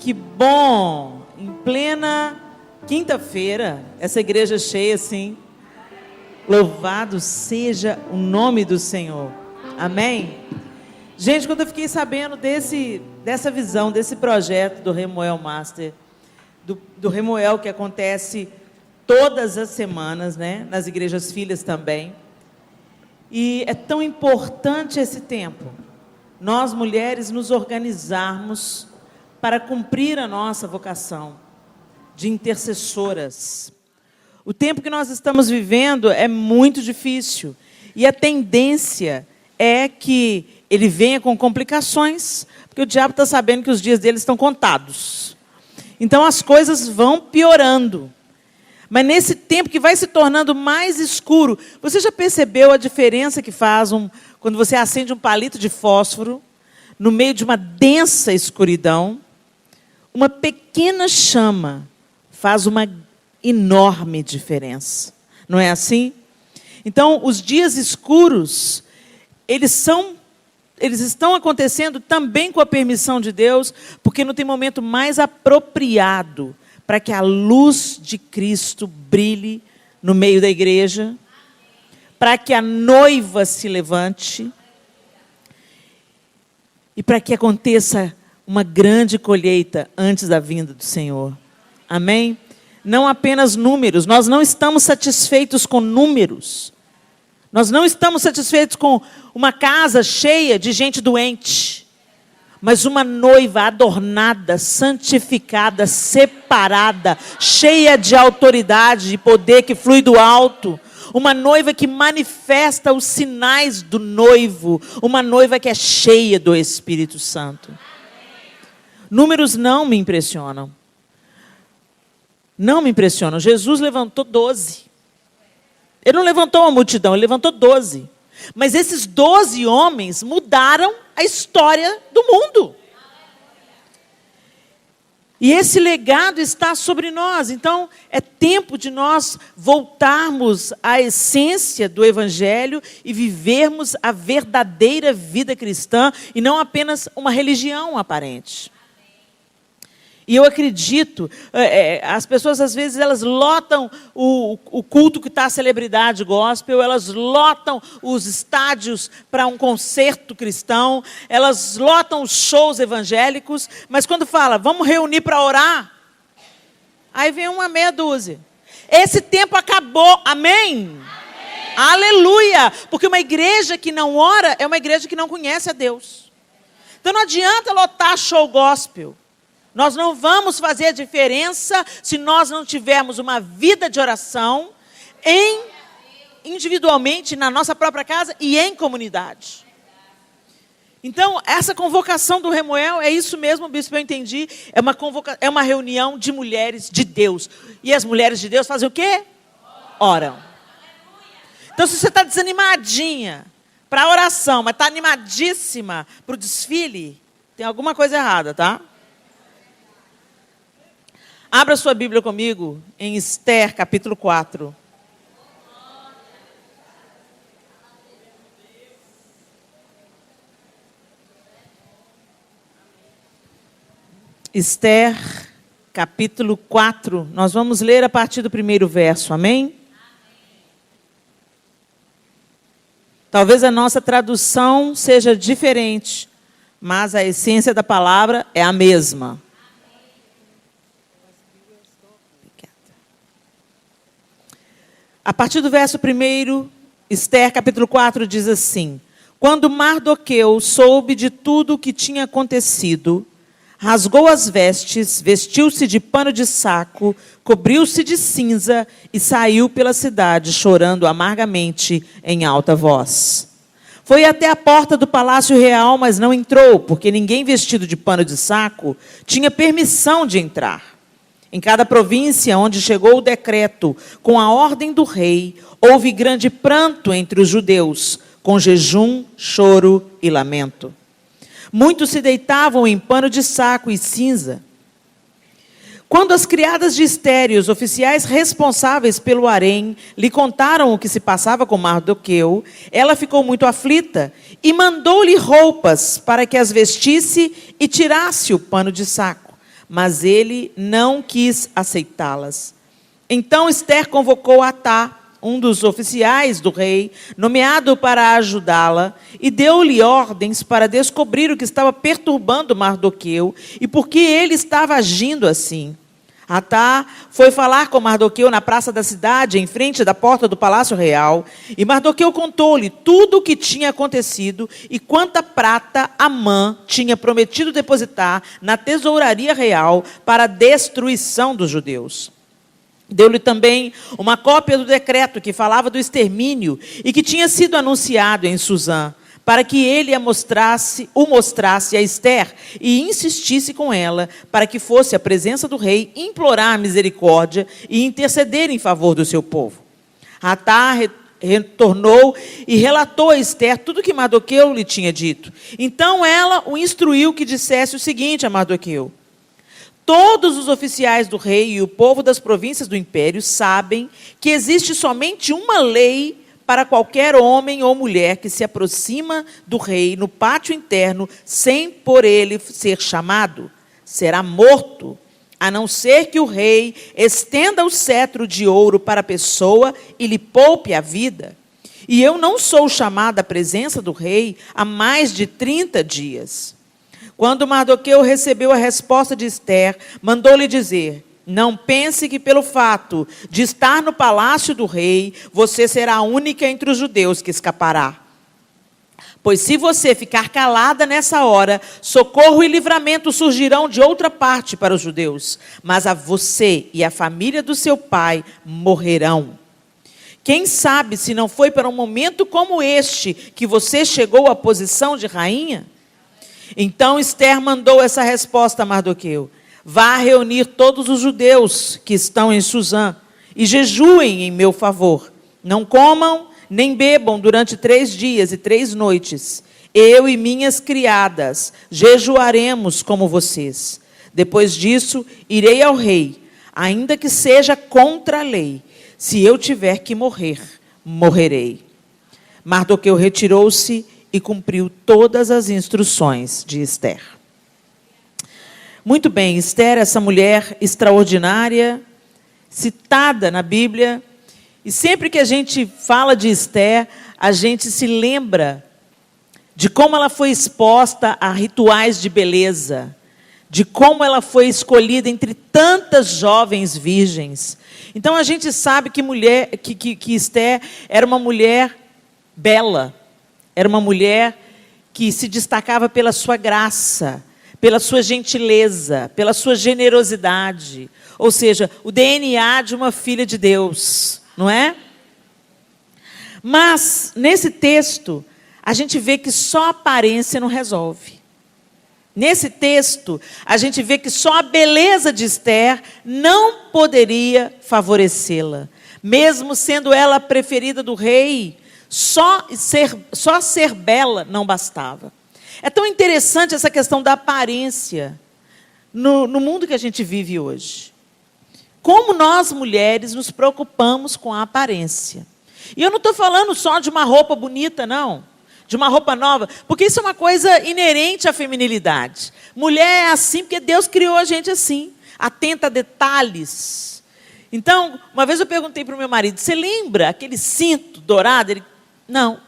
Que bom! Em plena quinta-feira, essa igreja cheia assim. Louvado seja o nome do Senhor. Amém? Gente, quando eu fiquei sabendo dessa visão, desse projeto do Remoel Master, do Remoel que acontece todas as semanas, né? Nas igrejas filhas também. E é tão importante esse tempo. Nós, mulheres, nos organizarmos para cumprir a nossa vocação de intercessoras. O tempo que nós estamos vivendo é muito difícil. E a tendência é que ele venha com complicações, porque o diabo está sabendo que os dias dele estão contados. Então as coisas vão piorando. Mas nesse tempo que vai se tornando mais escuro, você já percebeu a diferença que faz quando você acende um palito de fósforo no meio de uma densa escuridão? Uma pequena chama faz uma enorme diferença. Não é assim? Então, os dias escuros, eles estão acontecendo também com a permissão de Deus, porque não tem momento mais apropriado para que a luz de Cristo brilhe no meio da igreja, para que a noiva se levante e para que aconteça uma grande colheita antes da vinda do Senhor. Amém? Não apenas números, nós não estamos satisfeitos com números. Nós não estamos satisfeitos com uma casa cheia de gente doente, mas uma noiva adornada, santificada, separada, cheia de autoridade e poder que flui do alto. Uma noiva que manifesta os sinais do noivo, uma noiva que é cheia do Espírito Santo. Números não me impressionam. Não me impressionam. Jesus levantou 12. Ele não levantou uma multidão, ele levantou 12. Mas esses 12 homens mudaram a história do mundo. E esse legado está sobre nós. Então, é tempo de nós voltarmos à essência do Evangelho e vivermos a verdadeira vida cristã e não apenas uma religião aparente. E eu acredito, as pessoas às vezes elas lotam o culto que está a celebridade gospel, elas lotam os estádios para um concerto cristão, elas lotam os shows evangélicos, mas quando fala, vamos reunir para orar, aí vem uma meia dúzia. Esse tempo acabou, amém? Aleluia! Porque uma igreja que não ora é uma igreja que não conhece a Deus. Então não adianta lotar show gospel. Nós não vamos fazer a diferença se nós não tivermos uma vida de oração individualmente, na nossa própria casa e em comunidade. Então, essa convocação do Remoel é isso mesmo, bispo, eu entendi. É uma reunião de mulheres de Deus. E as mulheres de Deus fazem o quê? Oram. Então, se você está desanimadinha para a oração, mas está animadíssima para o desfile, tem alguma coisa errada, tá? Abra sua Bíblia comigo em Esther, capítulo 4. Esther, capítulo 4. Nós vamos ler a partir do primeiro verso, amém? Talvez a nossa tradução seja diferente, mas a essência da palavra é a mesma. A partir do verso 1, Esther, capítulo 4, diz assim: Quando Mardoqueu soube de tudo o que tinha acontecido, rasgou as vestes, vestiu-se de pano de saco, cobriu-se de cinza e saiu pela cidade, chorando amargamente em alta voz. Foi até a porta do palácio real, mas não entrou, porque ninguém vestido de pano de saco tinha permissão de entrar. Em cada província onde chegou o decreto com a ordem do rei, houve grande pranto entre os judeus, com jejum, choro e lamento. Muitos se deitavam em pano de saco e cinza. Quando as criadas de Esther e os oficiais responsáveis pelo harém lhe contaram o que se passava com Mardoqueu, ela ficou muito aflita e mandou-lhe roupas para que as vestisse e tirasse o pano de saco. mas ele não quis aceitá-las. Então Ester convocou Atá, um dos oficiais do rei, nomeado para ajudá-la, e deu-lhe ordens para descobrir o que estava perturbando Mardoqueu e por que ele estava agindo assim. Atá foi falar com Mardoqueu na praça da cidade, em frente da porta do palácio real, e Mardoqueu contou-lhe tudo o que tinha acontecido e quanta prata Amã tinha prometido depositar na tesouraria real para a destruição dos judeus. Deu-lhe também uma cópia do decreto que falava do extermínio e que tinha sido anunciado em Susã, para que ele o mostrasse a Ester e insistisse com ela, para que fosse à presença do rei implorar misericórdia e interceder em favor do seu povo. Atá retornou e relatou a Ester tudo o que Mardoqueu lhe tinha dito. Então ela o instruiu que dissesse o seguinte a Mardoqueu: todos os oficiais do rei e o povo das províncias do império sabem que existe somente uma lei para qualquer homem ou mulher que se aproxima do rei no pátio interno sem por ele ser chamado. Será morto, a não ser que o rei estenda o cetro de ouro para a pessoa e lhe poupe a vida. E eu não sou chamada à presença do rei há mais de 30 dias. Quando Mardoqueu recebeu a resposta de Ester, mandou-lhe dizer: não pense que pelo fato de estar no palácio do rei, você será a única entre os judeus que escapará. Pois se você ficar calada nessa hora, socorro e livramento surgirão de outra parte para os judeus, mas a você e a família do seu pai morrerão. Quem sabe se não foi para um momento como este que você chegou à posição de rainha? Então Ester mandou essa resposta a Mardoqueu: vá reunir todos os judeus que estão em Susã e jejuem em meu favor. Não comam nem bebam durante 3 dias e 3 noites. Eu e minhas criadas jejuaremos como vocês. Depois disso, irei ao rei, ainda que seja contra a lei. Se eu tiver que morrer, morrerei. Mardoqueu retirou-se e cumpriu todas as instruções de Ester. Muito bem, Ester, essa mulher extraordinária, citada na Bíblia, e sempre que a gente fala de Ester, a gente se lembra de como ela foi exposta a rituais de beleza, de como ela foi escolhida entre tantas jovens virgens. Então a gente sabe que Ester era uma mulher bela, era uma mulher que se destacava pela sua graça, pela sua gentileza, pela sua generosidade. Ou seja, o DNA de uma filha de Deus, não é? Mas, nesse texto, a gente vê que só a aparência não resolve. Nesse texto, a gente vê que só a beleza de Ester não poderia favorecê-la. Mesmo sendo ela a preferida do rei, só ser bela não bastava. É tão interessante essa questão da aparência no mundo que a gente vive hoje. Como nós, mulheres, nos preocupamos com a aparência. E eu não estou falando só de uma roupa bonita, não. De uma roupa nova. Porque isso é uma coisa inerente à feminilidade. Mulher é assim porque Deus criou a gente assim. Atenta a detalhes. Então, uma vez eu perguntei para o meu marido: você lembra aquele cinto dourado? Ele: não.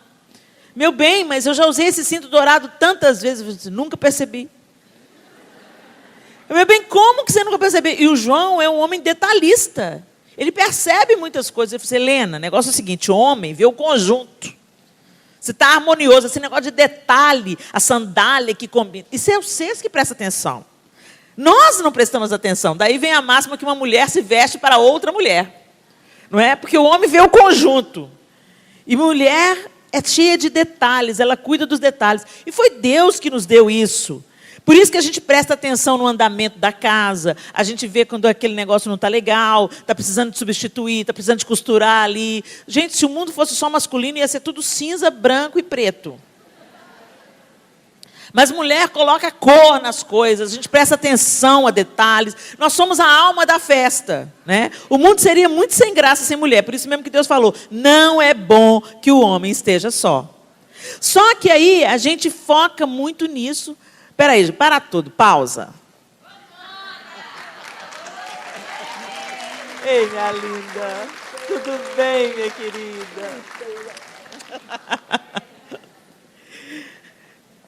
Meu bem, mas eu já usei esse cinto dourado tantas vezes. Eu disse: nunca percebi. Meu bem, como que você nunca percebeu? E o João é um homem detalhista. Ele percebe muitas coisas. Ele falou: Helena, o negócio é o seguinte: o homem vê o conjunto. Se está harmonioso, esse negócio de detalhe, a sandália que combina. Isso é vocês que prestam atenção. Nós não prestamos atenção. Daí vem a máxima que uma mulher se veste para outra mulher. Não é? Porque o homem vê o conjunto. E mulher é cheia de detalhes, ela cuida dos detalhes. E foi Deus que nos deu isso. Por isso que a gente presta atenção no andamento da casa, a gente vê quando aquele negócio não está legal, está precisando de substituir, está precisando de costurar ali. Gente, se o mundo fosse só masculino, ia ser tudo cinza, branco e preto. Mas mulher coloca cor nas coisas, a gente presta atenção a detalhes. Nós somos a alma da festa, né? O mundo seria muito sem graça sem mulher, por isso mesmo que Deus falou: não é bom que o homem esteja só. Só que aí a gente foca muito nisso. Espera aí, para tudo, pausa. Ei, minha linda. Tudo bem, minha querida?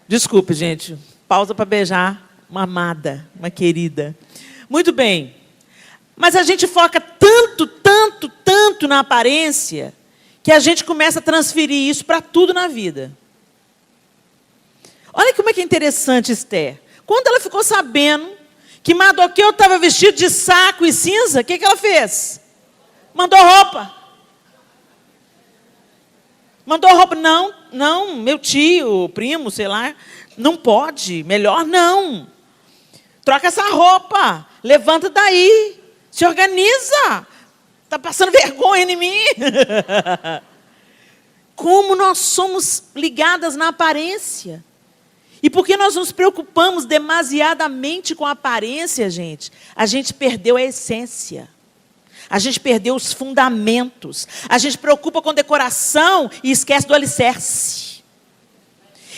Desculpe, gente. Pausa para beijar uma amada, uma querida. Muito bem. Mas a gente foca tanto na aparência, que a gente começa a transferir isso para tudo na vida. Olha como é que é interessante, Esther. Quando ela ficou sabendo que Mardoqueu estava vestido de saco e cinza, o que ela fez? Mandou roupa. Mandou roupa. Não, meu tio, primo, sei lá, não pode, melhor não. Troca essa roupa, levanta daí, se organiza. Está passando vergonha em mim. Como nós somos ligadas na aparência. E porque nós nos preocupamos demasiadamente com a aparência, gente, a gente perdeu a essência. A gente perdeu os fundamentos. A gente preocupa com decoração e esquece do alicerce.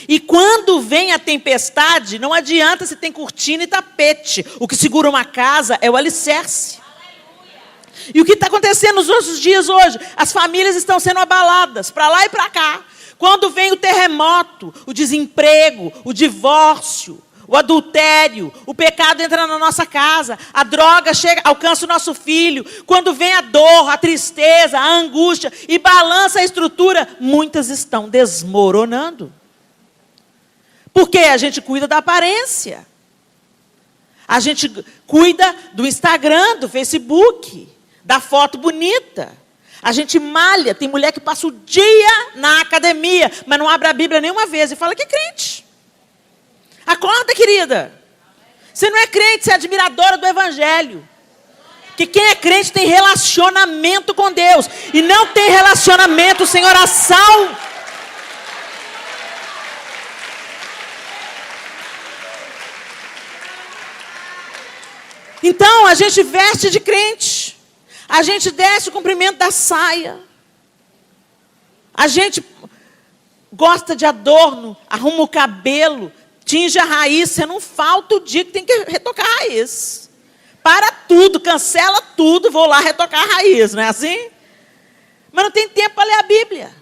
E quando vem a tempestade, não adianta se tem cortina e tapete. O que segura uma casa é o alicerce. E o que está acontecendo nos nossos dias hoje? As famílias estão sendo abaladas, para lá e para cá. Quando vem o terremoto, o desemprego, o divórcio, o adultério, o pecado entra na nossa casa, a droga chega, alcança o nosso filho. Quando vem a dor, a tristeza, a angústia e balança a estrutura, muitas estão desmoronando. Porque a gente cuida da aparência. A gente cuida do Instagram, do Facebook, da foto bonita. A gente malha, tem mulher que passa o dia na academia, mas não abre a Bíblia nenhuma vez e fala que é crente. Acorda, querida. Você não é crente, você é admiradora do Evangelho. Que quem é crente tem relacionamento com Deus. E não tem relacionamento sem oração. Então, a gente veste de crente. A gente desce o comprimento da saia. A gente gosta de adorno, arruma o cabelo, tinge a raiz. Você não falta o dia que tem que retocar a raiz. Para tudo, cancela tudo, vou lá retocar a raiz, não é assim? Mas não tem tempo para ler a Bíblia.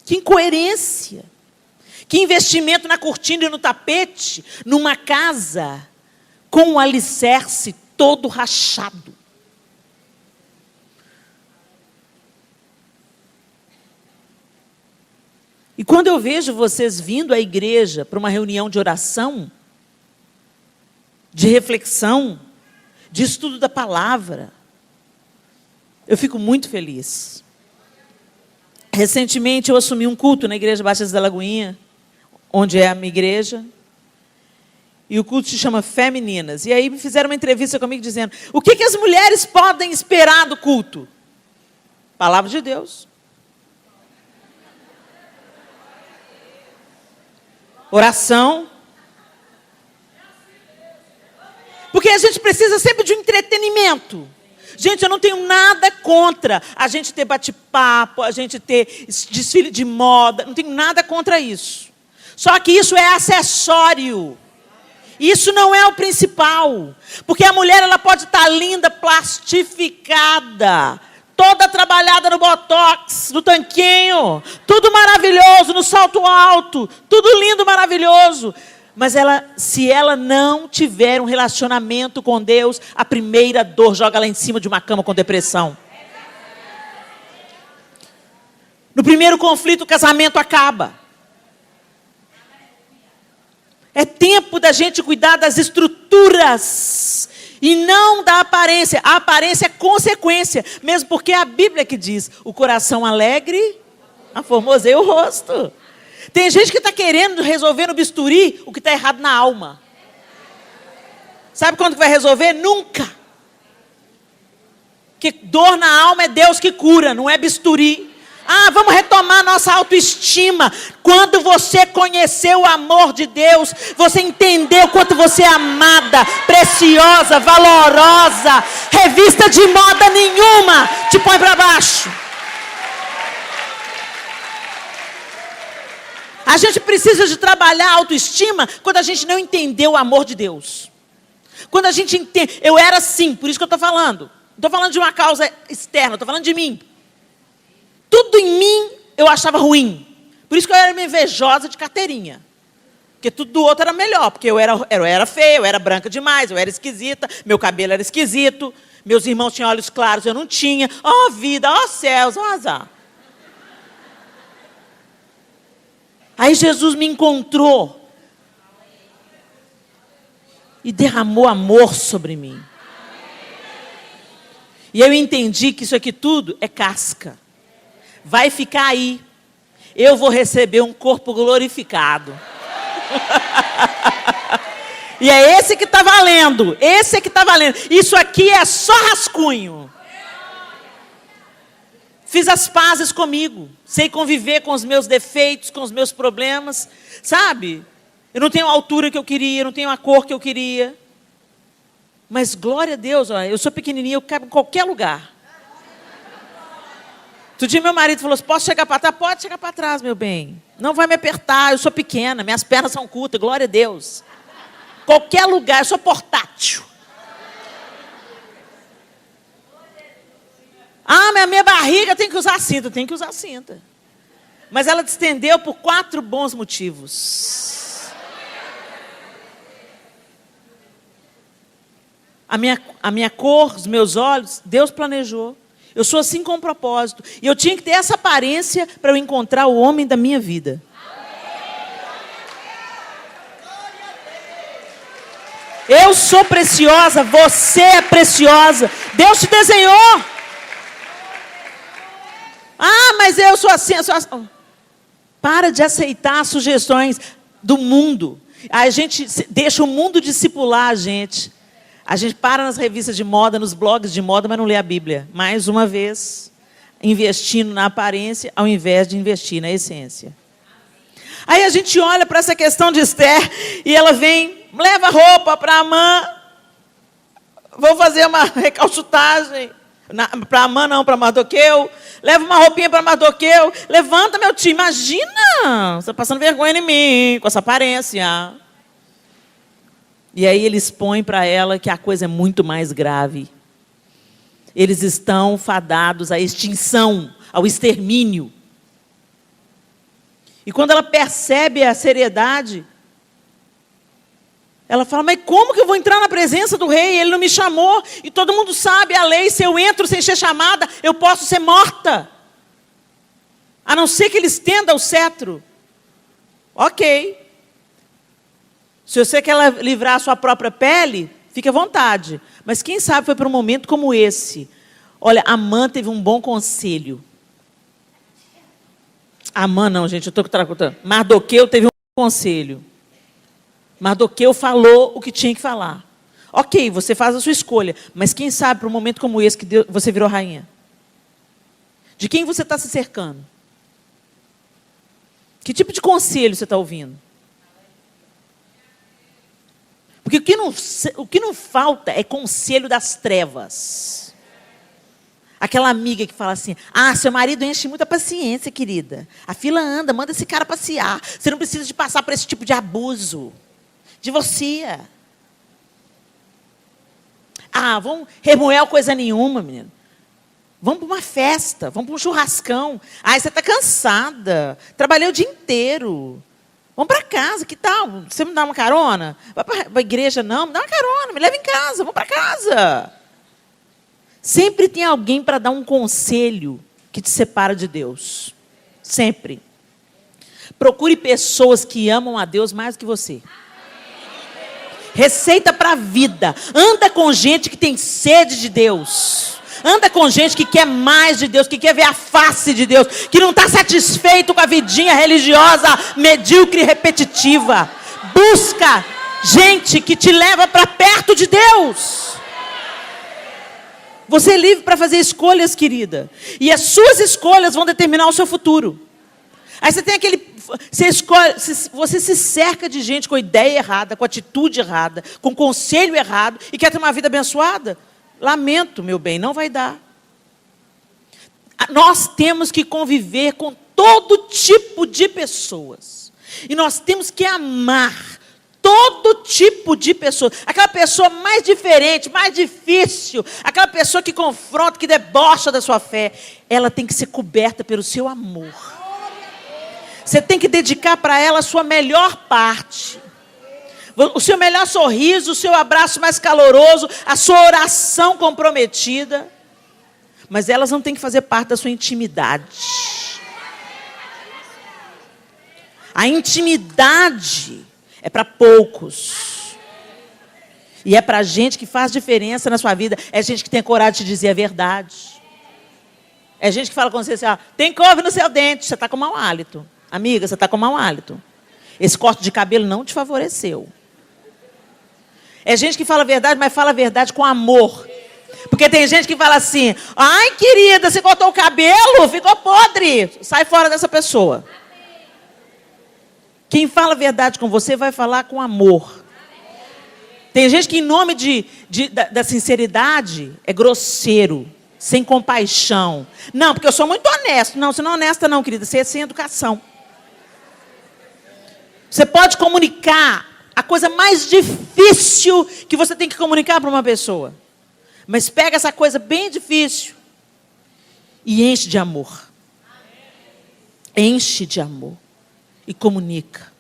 Que incoerência. Que investimento na cortina e no tapete, numa casa com um alicerce todo rachado. E quando eu vejo vocês vindo à igreja para uma reunião de oração, de reflexão, de estudo da palavra, eu fico muito feliz. Recentemente eu assumi um culto na Igreja Batista da Lagoinha, onde é a minha igreja. E o culto se chama Femininas. E aí me fizeram uma entrevista comigo dizendo: o que as mulheres podem esperar do culto? Palavra de Deus. Oração. Porque a gente precisa sempre de um entretenimento. Gente, eu não tenho nada contra a gente ter bate-papo, a gente ter desfile de moda. Não tenho nada contra isso. Só que isso é acessório. Isso não é o principal. Porque a mulher ela pode estar linda, plastificada, toda trabalhada no botox, no tanquinho, tudo maravilhoso, no salto alto, tudo lindo, maravilhoso. Mas se ela não tiver um relacionamento com Deus, a primeira dor joga ela em cima de uma cama com depressão. No primeiro conflito, o casamento acaba. É tempo da gente cuidar das estruturas e não da aparência. A aparência é consequência, mesmo porque é a Bíblia que diz: o coração alegre aformoseia o rosto. Tem gente que está querendo resolver no bisturi o que está errado na alma. Sabe quando que vai resolver? Nunca. Porque dor na alma é Deus que cura, não é bisturi. Vamos retomar nossa autoestima. Quando você conheceu o amor de Deus, você entendeu quanto você é amada, preciosa, valorosa. Revista de moda nenhuma te põe para baixo. A gente precisa de trabalhar a autoestima quando a gente não entendeu o amor de Deus. Quando a gente entende, eu era assim, por isso que eu estou falando. Não estou falando de uma causa externa, estou falando de mim. Tudo em mim eu achava ruim. Por isso que eu era uma invejosa de carteirinha. Porque tudo do outro era melhor. Porque eu era feia, eu era branca demais, eu era esquisita, meu cabelo era esquisito, meus irmãos tinham olhos claros, eu não tinha. Ó vida, ó céus, ó azar. Aí Jesus me encontrou. E derramou amor sobre mim. E eu entendi que isso aqui tudo é casca. Vai ficar aí. Eu vou receber um corpo glorificado. E é esse que está valendo. Esse é que está valendo. Isso aqui é só rascunho. Fiz as pazes comigo. Sei conviver com os meus defeitos, com os meus problemas. Sabe? Eu não tenho a altura que eu queria, eu não tenho a cor que eu queria. Mas glória a Deus, ó, eu sou pequenininha, eu cabo em qualquer lugar. Outro dia meu marido falou assim, posso chegar para trás? Pode chegar para trás, meu bem. Não vai me apertar, eu sou pequena, minhas pernas são curtas, glória a Deus. Qualquer lugar, eu sou portátil. Ah, mas a minha barriga tem que usar cinta. Tem que usar cinta. Mas ela distendeu por 4 bons motivos. A minha cor, os meus olhos, Deus planejou. Eu sou assim com um propósito. E eu tinha que ter essa aparência para eu encontrar o homem da minha vida. Eu sou preciosa, você é preciosa. Deus te desenhou. Ah, mas eu sou assim, eu sou assim. Para de aceitar sugestões do mundo. A gente deixa o mundo discipular a gente. A gente para nas revistas de moda, nos blogs de moda, mas não lê a Bíblia. Mais uma vez, investindo na aparência, ao invés de investir na essência. Aí a gente olha para essa questão de Esther, e ela vem, leva roupa para Amã. Vou fazer uma recalchutagem. Para Amã não, para Mardoqueu. Leva uma roupinha para Mardoqueu. Levanta, meu tio, imagina. Você está passando vergonha em mim, com essa aparência. E aí ele expõe para ela que a coisa é muito mais grave. Eles estão fadados à extinção, ao extermínio. E quando ela percebe a seriedade, ela fala, mas como que eu vou entrar na presença do rei? Ele não me chamou. E todo mundo sabe a lei, se eu entro sem ser chamada, eu posso ser morta. A não ser que ele estenda o cetro. Ok. Se você quer livrar a sua própria pele, fique à vontade. Mas quem sabe foi para um momento como esse. Olha, Amã teve um bom conselho. Amã não, gente, eu estou tratando. Mardoqueu teve um bom conselho. Mardoqueu falou o que tinha que falar. Ok, você faz a sua escolha. Mas quem sabe para um momento como esse que você virou rainha? De quem você está se cercando? Que tipo de conselho você está ouvindo? Porque o que não falta é conselho das trevas. Aquela amiga que fala assim, seu marido enche muita paciência, querida. A fila anda, manda esse cara passear. Você não precisa de passar por esse tipo de abuso. Divorcia. Vamos remoer coisa nenhuma, menino. Vamos para uma festa, vamos para um churrascão. Você está cansada, trabalhei o dia inteiro. Vamos para casa, que tal? Você me dá uma carona? Vai para a igreja? Não, me dá uma carona, me leva em casa, vamos para casa. Sempre tem alguém para dar um conselho que te separa de Deus. Sempre. Procure pessoas que amam a Deus mais do que você. Receita para a vida. Anda com gente que tem sede de Deus. Anda com gente que quer mais de Deus, que quer ver a face de Deus, que não está satisfeito com a vidinha religiosa medíocre e repetitiva. Busca gente que te leva para perto de Deus. Você é livre para fazer escolhas, querida. E as suas escolhas vão determinar o seu futuro. Aí você tem você se cerca de gente com ideia errada, com atitude errada, com conselho errado e quer ter uma vida abençoada. Lamento, meu bem, não vai dar. Nós temos que conviver com todo tipo de pessoas. E nós temos que amar todo tipo de pessoa. Aquela pessoa mais diferente, mais difícil, aquela pessoa que confronta, que debocha da sua fé, ela tem que ser coberta pelo seu amor. Você tem que dedicar para ela a sua melhor parte. O seu melhor sorriso, o seu abraço mais caloroso, a sua oração comprometida. Mas elas não têm que fazer parte da sua intimidade. A intimidade é para poucos. E é para gente que faz diferença na sua vida. É gente que tem coragem de dizer a verdade. É gente que fala com você assim, ó, tem couve no seu dente, você está com mau hálito. Amiga, você está com mau hálito. Esse corte de cabelo não te favoreceu. É gente que fala a verdade, mas fala a verdade com amor. Porque tem gente que fala assim, ai querida, você cortou o cabelo, ficou podre. Sai fora dessa pessoa. Quem fala a verdade com você vai falar com amor. Tem gente que em nome da sinceridade é grosseiro, sem compaixão. Não, porque eu sou muito honesto. Não, você não é honesta não, querida, você é sem educação. Você pode comunicar a coisa mais difícil que você tem que comunicar para uma pessoa. Mas pega essa coisa bem difícil e enche de amor. Enche de amor. E comunica.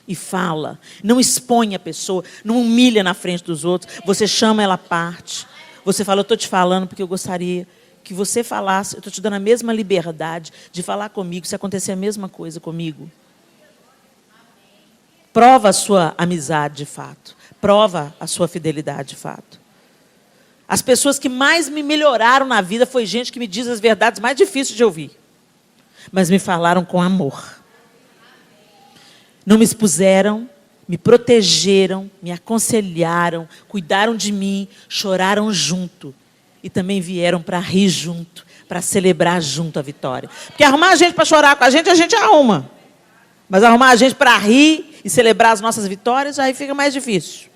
E fala. Não expõe a pessoa. Não humilha na frente dos outros. Você chama ela à parte. Você fala, eu estou te falando porque eu gostaria que você falasse. Eu estou te dando a mesma liberdade de falar comigo se acontecer a mesma coisa comigo. Prova a sua amizade de fato. Prova a sua fidelidade de fato. As pessoas que mais me melhoraram na vida foi gente que me diz as verdades mais difíceis de ouvir. Mas me falaram com amor. Não me expuseram, me protegeram, me aconselharam, cuidaram de mim, choraram junto. E também vieram para rir junto, para celebrar junto a vitória. Porque arrumar a gente para chorar com a gente arruma. Mas arrumar a gente para rir e celebrar as nossas vitórias, aí fica mais difícil.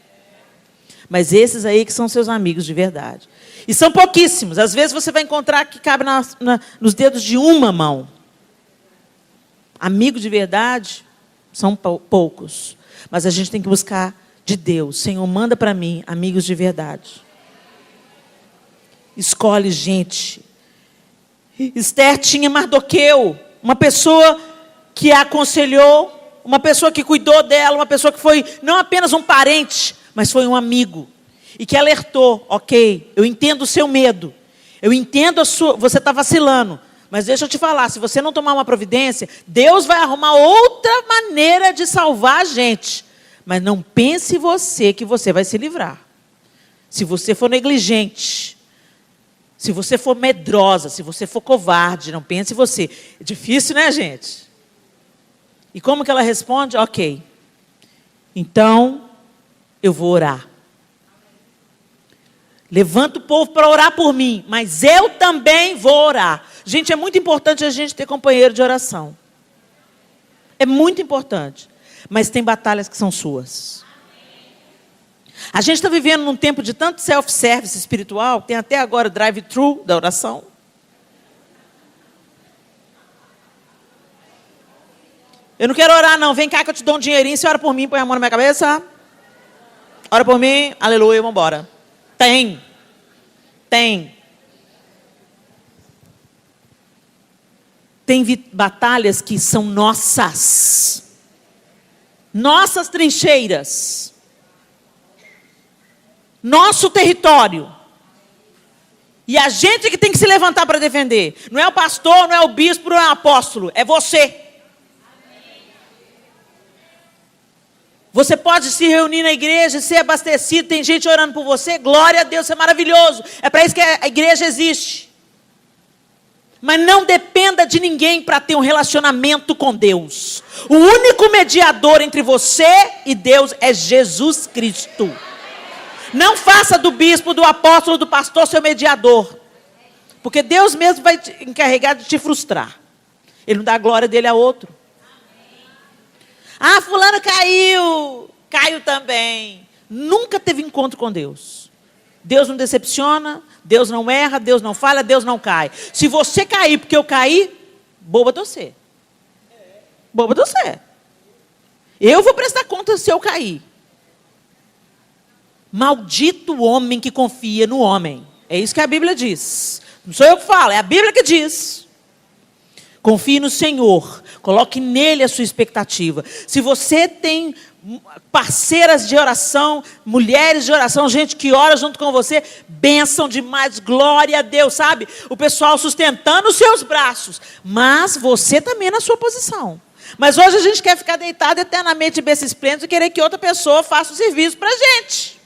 Mas esses aí que são seus amigos de verdade. E são pouquíssimos. Às vezes você vai encontrar que cabe nos dedos de uma mão. Amigo de verdade são poucos. Mas a gente tem que buscar de Deus. Senhor, manda para mim amigos de verdade. Escolhe gente. Esther tinha Mardoqueu, uma pessoa que a aconselhou, uma pessoa que cuidou dela, uma pessoa que foi não apenas um parente, mas foi um amigo. E que alertou, ok, eu entendo o seu medo, eu entendo você está vacilando, mas deixa eu te falar, se você não tomar uma providência, Deus vai arrumar outra maneira de salvar a gente. Mas não pense você que você vai se livrar. Se você for negligente, se você for medrosa, se você for covarde, não pense você. É difícil, né, gente? E como que ela responde? Ok. Então, eu vou orar. Levanta o povo para orar por mim, mas eu também vou orar. Gente, é muito importante a gente ter companheiro de oração. É muito importante. Mas tem batalhas que são suas. A gente está vivendo num tempo de tanto self-service espiritual, tem até agora drive-thru da oração. Eu não quero orar não, vem cá que eu te dou um dinheirinho, você ora por mim, põe a mão na minha cabeça. Ora por mim, aleluia, vamos embora. Tem. Tem batalhas que são nossas. Nossas trincheiras. Nosso território. E a gente que tem que se levantar para defender. Não é o pastor, não é o bispo, não é o apóstolo. É você. Você pode se reunir na igreja, ser abastecido, tem gente orando por você, glória a Deus, isso é maravilhoso. É para isso que a igreja existe. Mas não dependa de ninguém para ter um relacionamento com Deus. O único mediador entre você e Deus é Jesus Cristo. Não faça do bispo, do apóstolo, do pastor seu mediador. Porque Deus mesmo vai te encarregar de te frustrar. Ele não dá a glória dele a outro. Ah, fulano caiu. Caiu também. Nunca teve encontro com Deus. Deus não decepciona, Deus não erra, Deus não falha, Deus não cai. Se você cair porque eu caí, boba de você. Boba de você. Eu vou prestar conta se eu cair. Maldito o homem que confia no homem. É isso que a Bíblia diz. Não sou eu que falo, é a Bíblia que diz. Confie no Senhor. Coloque nele a sua expectativa. Se você tem parceiras de oração, mulheres de oração, gente que ora junto com você, bênção demais, glória a Deus, sabe? O pessoal sustentando os seus braços, mas você também na sua posição. Mas hoje a gente quer ficar deitado eternamente bem esplêndido e querer que outra pessoa faça o serviço para a gente.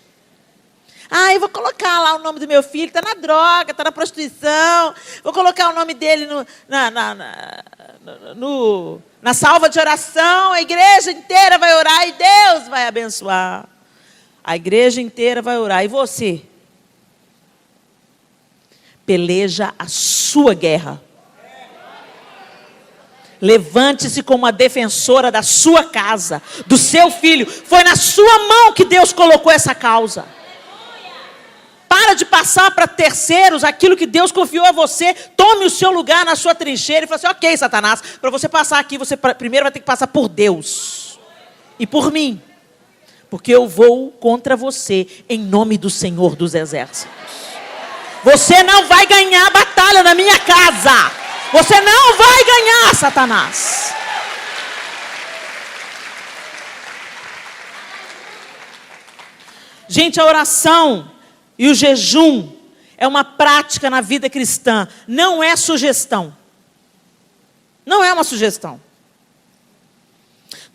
Ah, eu vou colocar lá o nome do meu filho, está na droga, está na prostituição, vou colocar o nome dele na salva de oração, a igreja inteira vai orar e Deus vai abençoar. A igreja inteira vai orar. E você? Peleja a sua guerra. Levante-se como uma defensora da sua casa, do seu filho. Foi na sua mão que Deus colocou essa causa. Para de passar para terceiros aquilo que Deus confiou a você. Tome o seu lugar na sua trincheira e fale assim, ok, Satanás, para você passar aqui, você primeiro vai ter que passar por Deus. E por mim. Porque eu vou contra você em nome do Senhor dos Exércitos. Você não vai ganhar a batalha na minha casa. Você não vai ganhar, Satanás. Gente, a oração e o jejum é uma prática na vida cristã. Não é sugestão. Não é uma sugestão.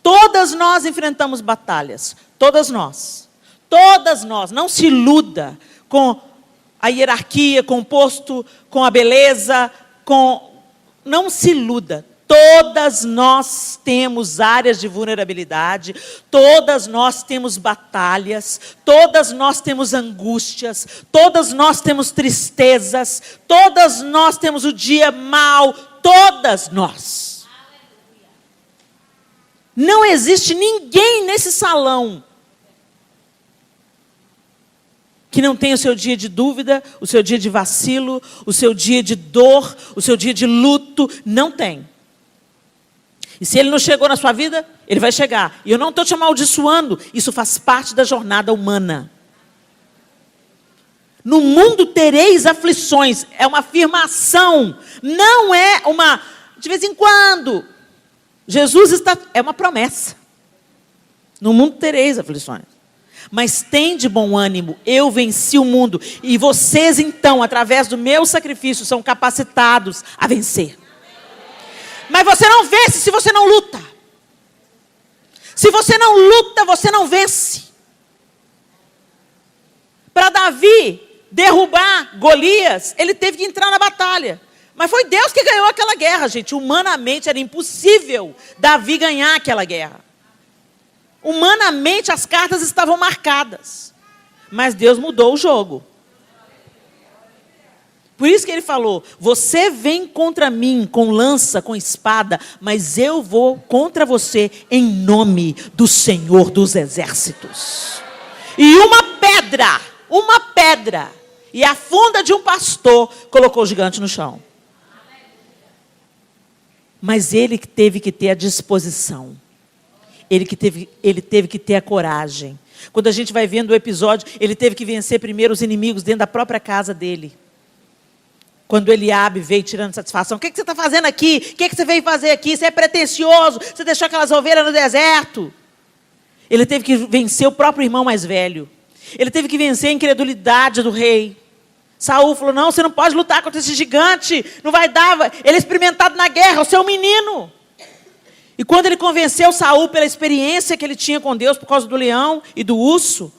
Todas nós enfrentamos batalhas. Todas nós. Todas nós. Não se iluda com a hierarquia, com o posto, com a beleza, Não se iluda. Todas nós temos áreas de vulnerabilidade, todas nós temos batalhas, todas nós temos angústias, todas nós temos tristezas, todas nós temos o dia mau, todas nós. Não existe ninguém nesse salão que não tenha o seu dia de dúvida, o seu dia de vacilo, o seu dia de dor, o seu dia de luto, não tem. E se ele não chegou na sua vida, ele vai chegar. E eu não estou te amaldiçoando, isso faz parte da jornada humana. No mundo tereis aflições, é uma afirmação, não é uma, de vez em quando. É uma promessa. No mundo tereis aflições. Mas tem de bom ânimo, eu venci o mundo. E vocês então, através do meu sacrifício, são capacitados a vencer. Mas você não vence se você não luta. Se você não luta, você não vence. Para Davi derrubar Golias, ele teve que entrar na batalha. Mas foi Deus que ganhou aquela guerra, gente. Humanamente era impossível Davi ganhar aquela guerra. Humanamente as cartas estavam marcadas. Mas Deus mudou o jogo. Por isso que ele falou, você vem contra mim com lança, com espada, mas eu vou contra você em nome do Senhor dos Exércitos. E uma pedra, e a funda de um pastor colocou o gigante no chão. Mas ele teve que ter a disposição. Ele teve que ter a coragem. Quando a gente vai vendo o episódio, ele teve que vencer primeiro os inimigos dentro da própria casa dele. Quando Eliabe veio tirando satisfação. O que você está fazendo aqui? O que você veio fazer aqui? Você é pretensioso. Você deixou aquelas ovelhas no deserto. Ele teve que vencer o próprio irmão mais velho. Ele teve que vencer a incredulidade do rei. Saul falou, não, você não pode lutar contra esse gigante. Não vai dar. Ele é experimentado na guerra, o seu menino. E quando ele convenceu Saul pela experiência que ele tinha com Deus, por causa do leão e do urso,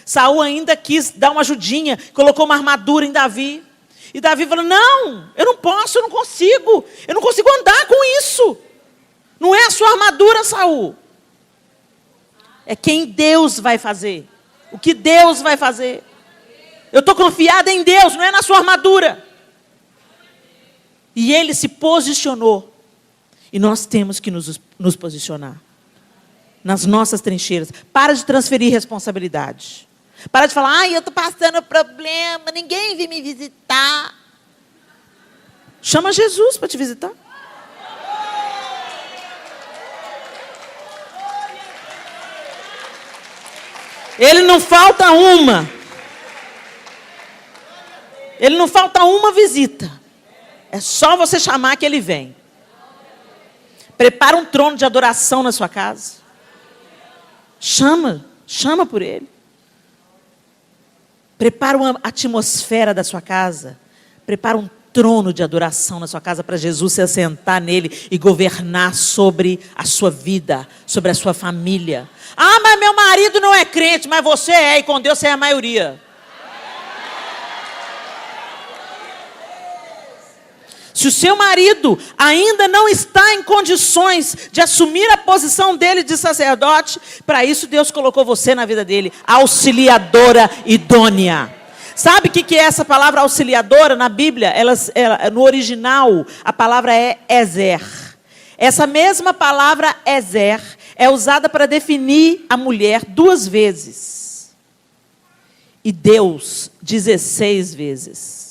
Saul ainda quis dar uma ajudinha, colocou uma armadura em Davi. E Davi falou, não, eu não posso, eu não consigo andar com isso. Não é a sua armadura, Saul. É quem Deus vai fazer. O que Deus vai fazer. Eu estou confiada em Deus, não é na sua armadura. E ele se posicionou. E nós temos que nos posicionar. Nas nossas trincheiras. Para de transferir responsabilidade. Para de falar, ai, eu estou passando problema, ninguém vem me visitar. Chama Jesus para te visitar. Ele não falta uma. Ele não falta uma visita. É só você chamar que ele vem. Prepara um trono de adoração na sua casa. Chama por ele. Prepara uma atmosfera da sua casa. Prepara um trono de adoração na sua casa para Jesus se assentar nele e governar sobre a sua vida, sobre a sua família. Ah, mas meu marido não é crente, mas você é, e com Deus você é a maioria. Se o seu marido ainda não está em condições de assumir a posição dele de sacerdote, para isso Deus colocou você na vida dele, auxiliadora idônea. Sabe o que é essa palavra auxiliadora na Bíblia? No original, a palavra é ezer. Essa mesma palavra ezer é usada para definir a mulher 2 vezes. E Deus 16 vezes.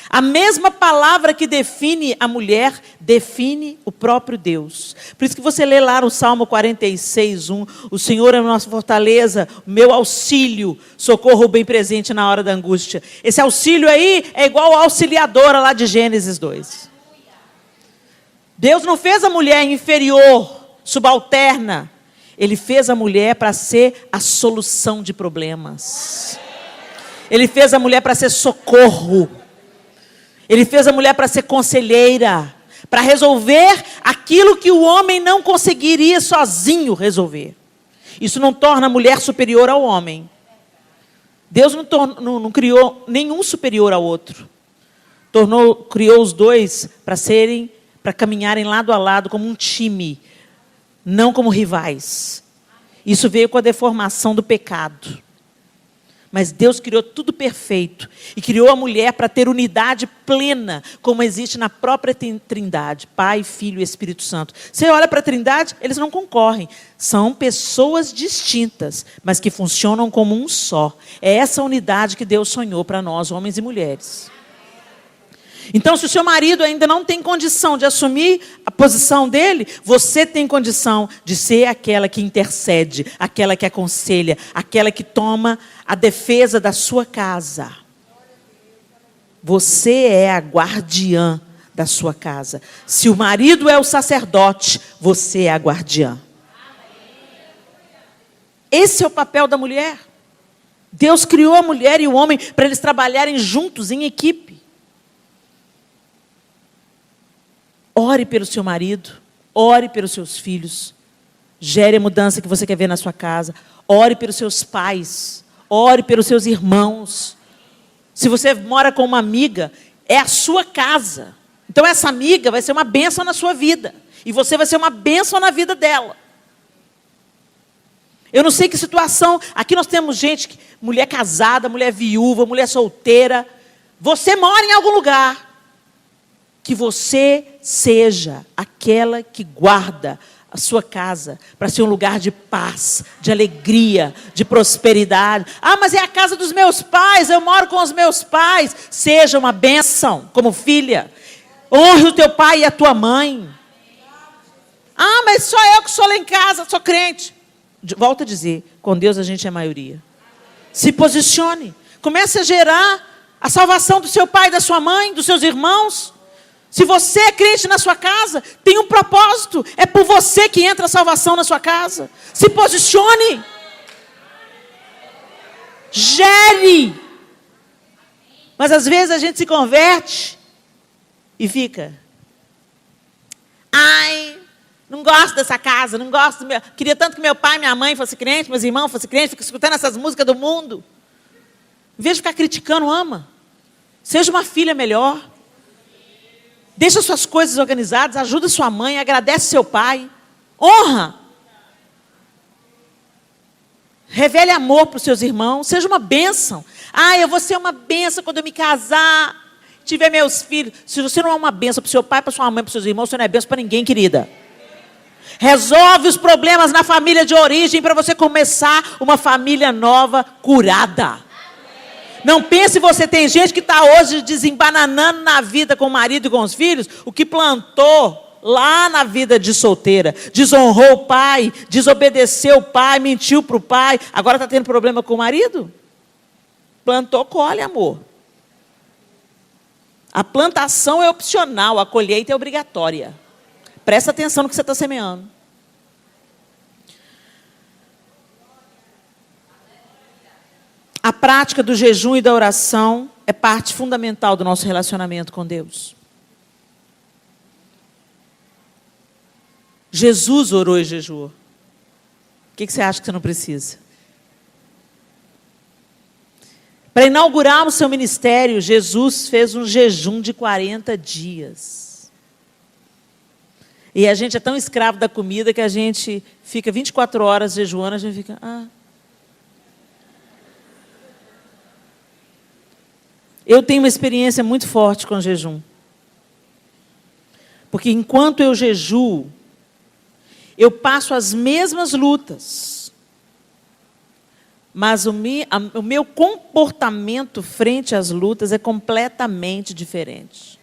A mesma palavra que define a mulher, define o próprio Deus. Por isso que você lê lá no Salmo 46:1, o Senhor é a nossa fortaleza, o meu auxílio, socorro bem presente na hora da angústia. Esse auxílio aí é igual a auxiliadora lá de Gênesis 2. Deus não fez a mulher inferior, subalterna. Ele fez a mulher para ser a solução de problemas. Ele fez a mulher para ser socorro. Ele fez a mulher para ser conselheira, para resolver aquilo que o homem não conseguiria sozinho resolver. Isso não torna a mulher superior ao homem. Deus não criou nenhum superior ao outro. Criou os dois para caminharem lado a lado como um time, não como rivais. Isso veio com a deformação do pecado. Mas Deus criou tudo perfeito e criou a mulher para ter unidade plena, como existe na própria Trindade, Pai, Filho e Espírito Santo. Você olha para a Trindade, eles não concorrem. São pessoas distintas, mas que funcionam como um só. É essa unidade que Deus sonhou para nós, homens e mulheres. Então, se o seu marido ainda não tem condição de assumir a posição dele, você tem condição de ser aquela que intercede, aquela que aconselha, aquela que toma a defesa da sua casa. Você é a guardiã da sua casa. Se o marido é o sacerdote, você é a guardiã. Esse é o papel da mulher. Deus criou a mulher e o homem para eles trabalharem juntos, em equipe. Ore pelo seu marido, ore pelos seus filhos, gere a mudança que você quer ver na sua casa, ore pelos seus pais, ore pelos seus irmãos. Se você mora com uma amiga, é a sua casa. Então essa amiga vai ser uma bênção na sua vida, e você vai ser uma bênção na vida dela. Eu não sei que situação, aqui nós temos gente, mulher casada, mulher viúva, mulher solteira. Você mora em algum lugar. Que você seja aquela que guarda a sua casa para ser um lugar de paz, de alegria, de prosperidade. Ah, mas é a casa dos meus pais, eu moro com os meus pais. Seja uma bênção como filha. Honre o teu pai e a tua mãe. Ah, mas só eu que sou lá em casa, sou crente. Volto a dizer, com Deus a gente é maioria. Se posicione. Comece a gerar a salvação do seu pai, da sua mãe, dos seus irmãos. Se você é crente na sua casa, tem um propósito. É por você que entra a salvação na sua casa. Se posicione. Gere. Mas às vezes a gente se converte e fica. Ai, não gosto dessa casa, não gosto do meu... Queria tanto que meu pai e minha mãe fossem crentes, meus irmãos fossem crentes, fico escutando essas músicas do mundo. Em vez de ficar criticando, ama. Seja uma filha melhor. Deixa suas coisas organizadas, ajuda sua mãe, agradece seu pai, honra. Revele amor para os seus irmãos, seja uma bênção. Ah, eu vou ser uma bênção quando eu me casar, tiver meus filhos. Se você não é uma bênção para o seu pai, para sua mãe, para os seus irmãos, você não é bênção para ninguém, querida. Resolve os problemas na família de origem para você começar uma família nova, curada. Não pense você, tem gente que está hoje desembananando na vida com o marido e com os filhos, o que plantou lá na vida de solteira, desonrou o pai, desobedeceu o pai, mentiu para o pai, agora está tendo problema com o marido? Plantou, colhe, amor. A plantação é opcional, a colheita é obrigatória. Presta atenção no que você está semeando. A prática do jejum e da oração é parte fundamental do nosso relacionamento com Deus. Jesus orou e jejuou. O que você acha que você não precisa? Para inaugurar o seu ministério, Jesus fez um jejum de 40 dias. E a gente é tão escravo da comida que a gente fica 24 horas jejuando, a gente fica... Eu tenho uma experiência muito forte com o jejum. Porque enquanto eu jejuo, eu passo as mesmas lutas. Mas o meu comportamento frente às lutas é completamente diferente.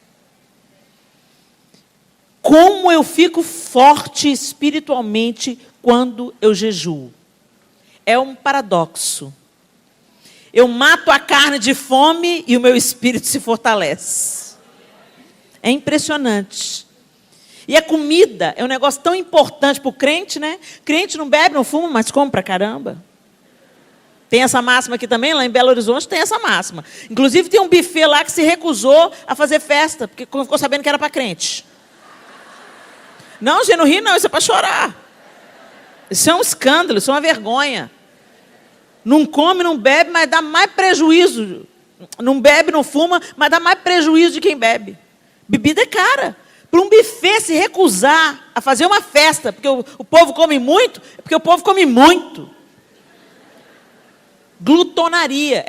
Como eu fico forte espiritualmente quando eu jejuo? É um paradoxo. Eu mato a carne de fome e o meu espírito se fortalece. É impressionante. E a comida é um negócio tão importante para o crente, né? Crente não bebe, não fuma, mas come pra caramba. Tem essa máxima aqui também, lá em Belo Horizonte tem essa máxima. Inclusive tem um buffet lá que se recusou a fazer festa, porque ficou sabendo que era para crente. Não, gente, não ri não, isso é para chorar. Isso é um escândalo, isso é uma vergonha. Não come, não bebe, mas dá mais prejuízo. Não bebe, não fuma, mas dá mais prejuízo de quem bebe. Bebida é cara. Para um buffet se recusar a fazer uma festa, porque o povo come muito, é porque o povo come muito. Glutonaria.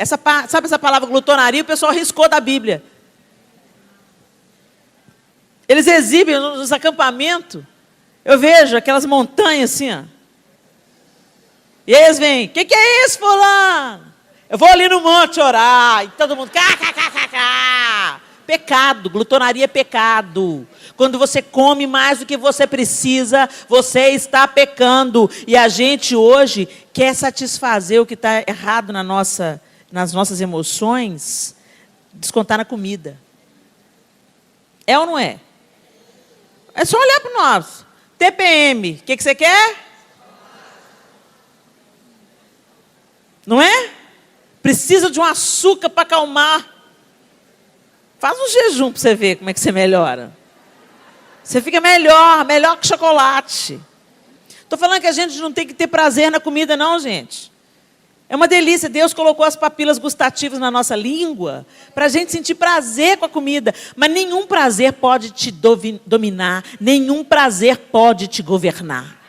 Sabe essa palavra glutonaria? O pessoal riscou da Bíblia. Eles exibem nos acampamentos. Eu vejo aquelas montanhas assim, ó. E eles vêm, o que é isso, fulano? Eu vou ali no monte orar. E todo mundo, pecado, glutonaria é pecado. Quando você come mais do que você precisa, você está pecando. E a gente hoje quer satisfazer o que está errado nas nossas emoções, descontar na comida. É ou não é? É só olhar para o nosso. TPM, o que você quer? Não é? Precisa de um açúcar para acalmar. Faz um jejum para você ver como é que você melhora. Você fica melhor que chocolate. Estou falando que a gente não tem que ter prazer na comida não, gente. É uma delícia. Deus colocou as papilas gustativas na nossa língua para a gente sentir prazer com a comida. Mas nenhum prazer pode te dominar. Nenhum prazer pode te governar.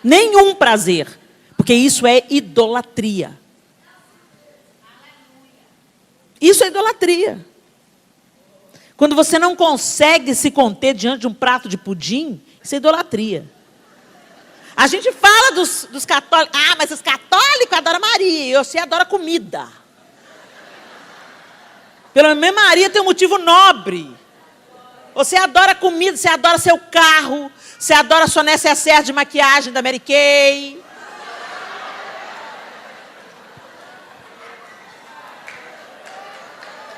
Nenhum prazer. Porque isso é idolatria. Isso é idolatria. Quando você não consegue se conter diante de um prato de pudim, isso é idolatria. A gente fala dos católicos. Ah, mas os católicos adoram Maria. E você adora comida. Pelo menos Maria tem um motivo nobre. Você adora comida, você adora seu carro. Você adora sua necessaire de maquiagem da Mary Kay.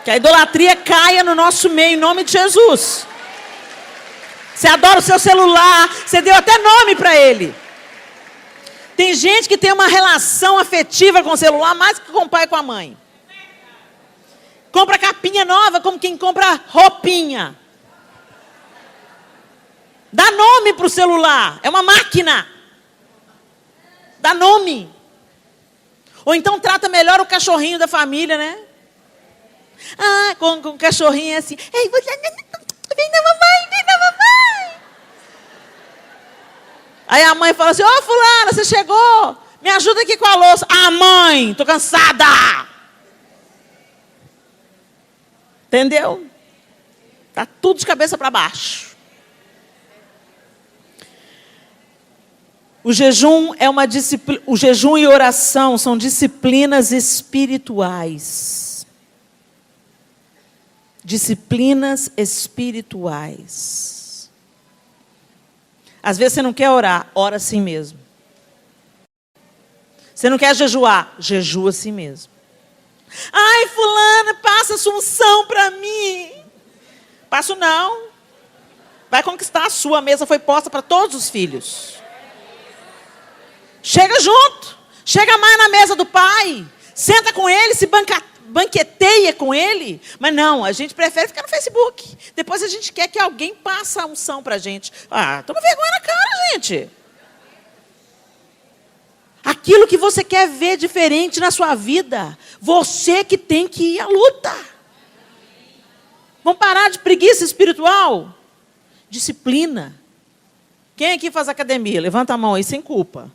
Que a idolatria caia no nosso meio, em nome de Jesus. Você adora o seu celular, você deu até nome para ele. Tem gente que tem uma relação afetiva com o celular mais que com o pai e com a mãe. Compra capinha nova como quem compra roupinha. Dá nome para o celular, é uma máquina. Dá nome. Ou então trata melhor o cachorrinho da família, né? Ah, com o cachorrinho é assim. Ei, você... Vem na mamãe, vem na mamãe. Aí a mãe fala assim, ô fulana, você chegou? Me ajuda aqui com a louça. Ah, mãe, tô cansada. Entendeu? Tá tudo de cabeça para baixo. O jejum é uma disciplina. O jejum e oração são disciplinas espirituais. Disciplinas espirituais. Às vezes você não quer orar, ora assim mesmo. Você não quer jejuar, jejua assim mesmo. Ai, fulana, passa sua unção para mim. Passo não. Vai conquistar a sua mesa, foi posta para todos os filhos. Chega junto. Chega mais na mesa do pai. Senta com ele, se banqueteia com ele. Mas não, a gente prefere ficar no Facebook. Depois a gente quer que alguém passe a unção para a gente. Ah, toma vergonha na cara, gente. Aquilo que você quer ver diferente na sua vida, você que tem que ir à luta. Vamos parar de preguiça espiritual? Disciplina. Quem aqui faz academia? Levanta a mão aí, sem culpa.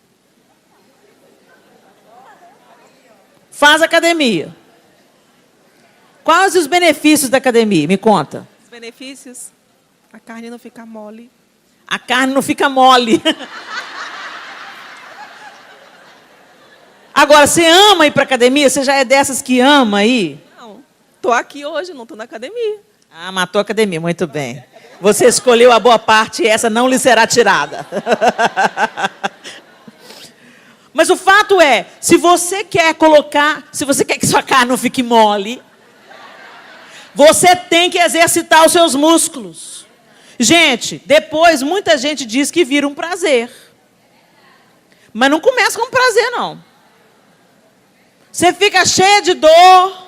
Faz academia. Quais os benefícios da academia? Me conta. Os benefícios? A carne não fica mole. A carne não fica mole. Agora, você ama ir para academia? Você já é dessas que ama ir? Não, estou aqui hoje, não estou na academia. Ah, matou a academia, muito bem. Você escolheu a boa parte e essa não lhe será tirada. Mas o fato é, se você quer que sua carne não fique mole, você tem que exercitar os seus músculos. Gente, depois muita gente diz que vira um prazer. Mas não começa com prazer, não. Você fica cheia de dor,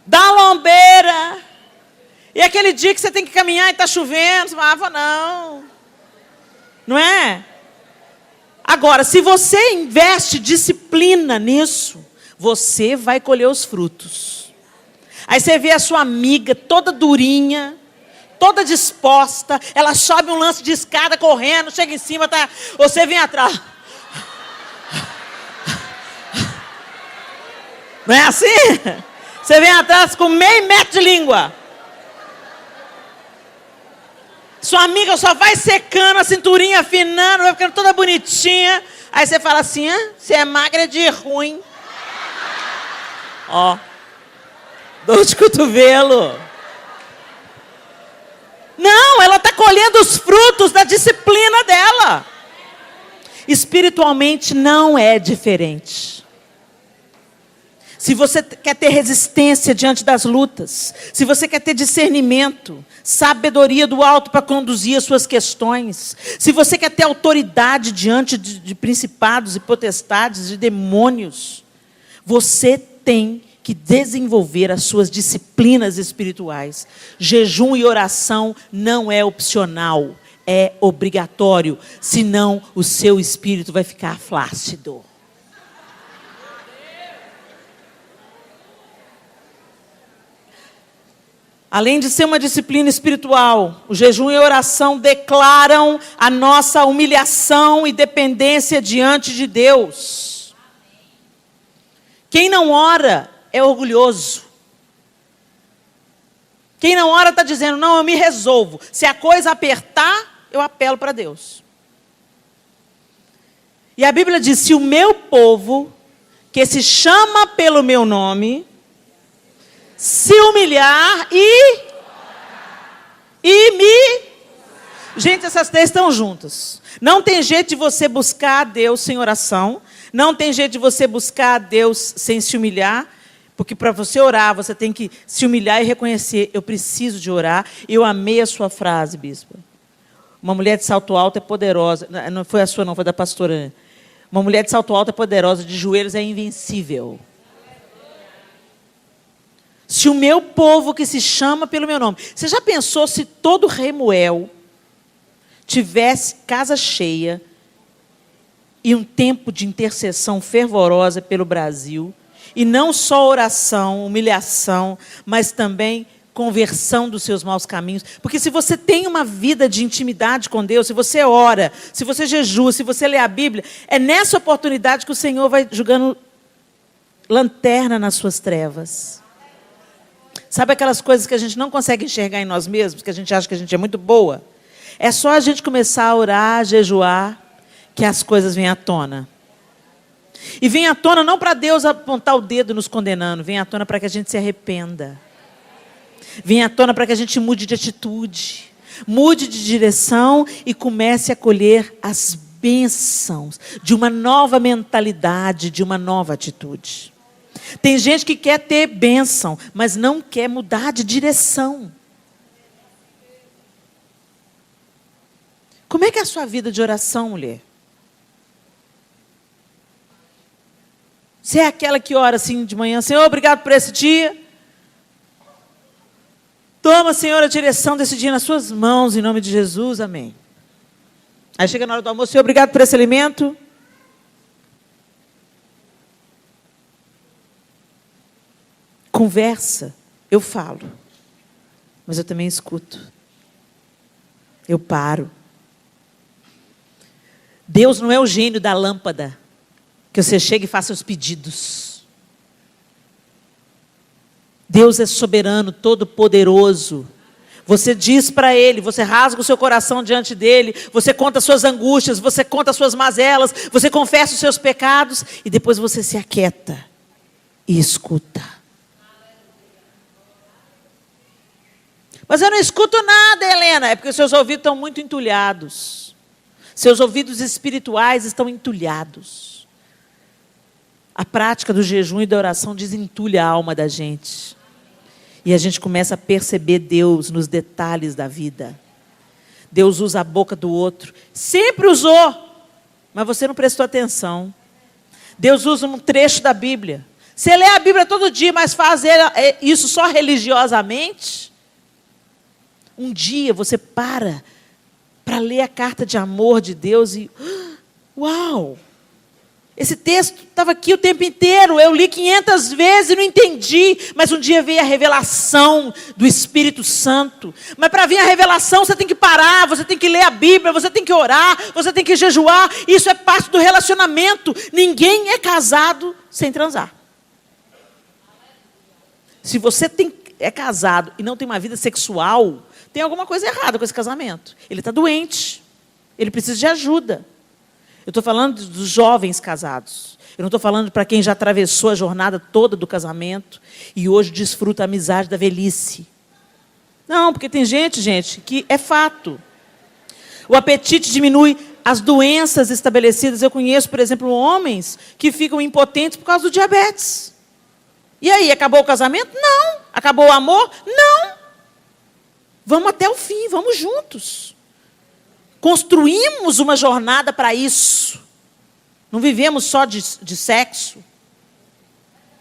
dá lombeira, e aquele dia que você tem que caminhar e está chovendo, você fala, vou não. Não é? Agora, se você investe disciplina nisso, você vai colher os frutos. Aí você vê a sua amiga toda durinha, toda disposta, ela sobe um lance de escada correndo, chega em cima, você vem atrás. Não é assim? Você vem atrás com meio metro de língua. Sua amiga só vai secando, a cinturinha afinando, vai ficando toda bonitinha. Aí você fala assim, você é magra de ruim. Ó, dor de cotovelo. Não, ela está colhendo os frutos da disciplina dela. Espiritualmente não é diferente. Se você quer ter resistência diante das lutas, se você quer ter discernimento, sabedoria do alto para conduzir as suas questões, se você quer ter autoridade diante de principados e potestades, de demônios, você tem que desenvolver as suas disciplinas espirituais. Jejum e oração não é opcional, é obrigatório, senão o seu espírito vai ficar flácido. Além de ser uma disciplina espiritual, o jejum e a oração declaram a nossa humilhação e dependência diante de Deus. Quem não ora é orgulhoso. Quem não ora está dizendo, não, eu me resolvo. Se a coisa apertar, eu apelo para Deus. E a Bíblia diz, se o meu povo, que se chama pelo meu nome, se humilhar e me... Gente, essas três estão juntas. Não tem jeito de você buscar a Deus sem oração. Não tem jeito de você buscar a Deus sem se humilhar. Porque para você orar, você tem que se humilhar e reconhecer, eu preciso de orar. Eu amei a sua frase, bispa. Uma mulher de salto alto é poderosa. Não foi a sua, não, foi da pastora. Uma mulher de salto alto é poderosa, de joelhos é invencível. Se o meu povo que se chama pelo meu nome... Você já pensou se todo Remuel tivesse casa cheia e um tempo de intercessão fervorosa pelo Brasil, e não só oração, humilhação, mas também conversão dos seus maus caminhos? Porque se você tem uma vida de intimidade com Deus, se você ora, se você jejua, se você lê a Bíblia, é nessa oportunidade que o Senhor vai jogando lanterna nas suas trevas. Sabe aquelas coisas que a gente não consegue enxergar em nós mesmos, que a gente acha que a gente é muito boa? É só a gente começar a orar, a jejuar, que as coisas vêm à tona. E vem à tona não para Deus apontar o dedo nos condenando, vem à tona para que a gente se arrependa. Vem à tona para que a gente mude de atitude. Mude de direção e comece a colher as bênçãos de uma nova mentalidade, de uma nova atitude. Tem gente que quer ter bênção, mas não quer mudar de direção. Como é que é a sua vida de oração, mulher? Você é aquela que ora assim de manhã, Senhor, obrigado por esse dia. Toma, Senhor, a direção desse dia nas suas mãos, em nome de Jesus, amém. Aí chega na hora do almoço, Senhor, obrigado por esse alimento. Conversa, eu falo, mas eu também escuto. Eu paro. Deus não é o gênio da lâmpada, que você chega e faça os pedidos. Deus é soberano, todo-poderoso. Você diz para Ele, você rasga o seu coração diante dEle, você conta as suas angústias, você conta as suas mazelas, você confessa os seus pecados, e depois você se aquieta e escuta. Mas eu não escuto nada, Helena, é porque os seus ouvidos estão muito entulhados. Seus ouvidos espirituais estão entulhados. A prática do jejum e da oração desentulha a alma da gente. E a gente começa a perceber Deus nos detalhes da vida. Deus usa a boca do outro. Sempre usou, mas você não prestou atenção. Deus usa um trecho da Bíblia. Você lê a Bíblia todo dia, mas faz isso só religiosamente. Um dia você para ler a carta de amor de Deus e... Uau! Esse texto estava aqui o tempo inteiro, eu li 500 vezes e não entendi, mas um dia veio a revelação do Espírito Santo. Mas para vir a revelação você tem que parar, você tem que ler a Bíblia, você tem que orar, você tem que jejuar. Isso é parte do relacionamento. Ninguém é casado sem transar. Se você é casado e não tem uma vida sexual, tem alguma coisa errada com esse casamento. Ele está doente, ele precisa de ajuda. Eu estou falando dos jovens casados. Eu não estou falando para quem já atravessou a jornada toda do casamento e hoje desfruta a amizade da velhice. Não, porque tem gente, que é fato. O apetite diminui, as doenças estabelecidas. Eu conheço, por exemplo, homens que ficam impotentes por causa do diabetes. E aí, acabou o casamento? Não. Acabou o amor? Não. Vamos até o fim, vamos juntos. Construímos uma jornada para isso. Não vivemos só de sexo.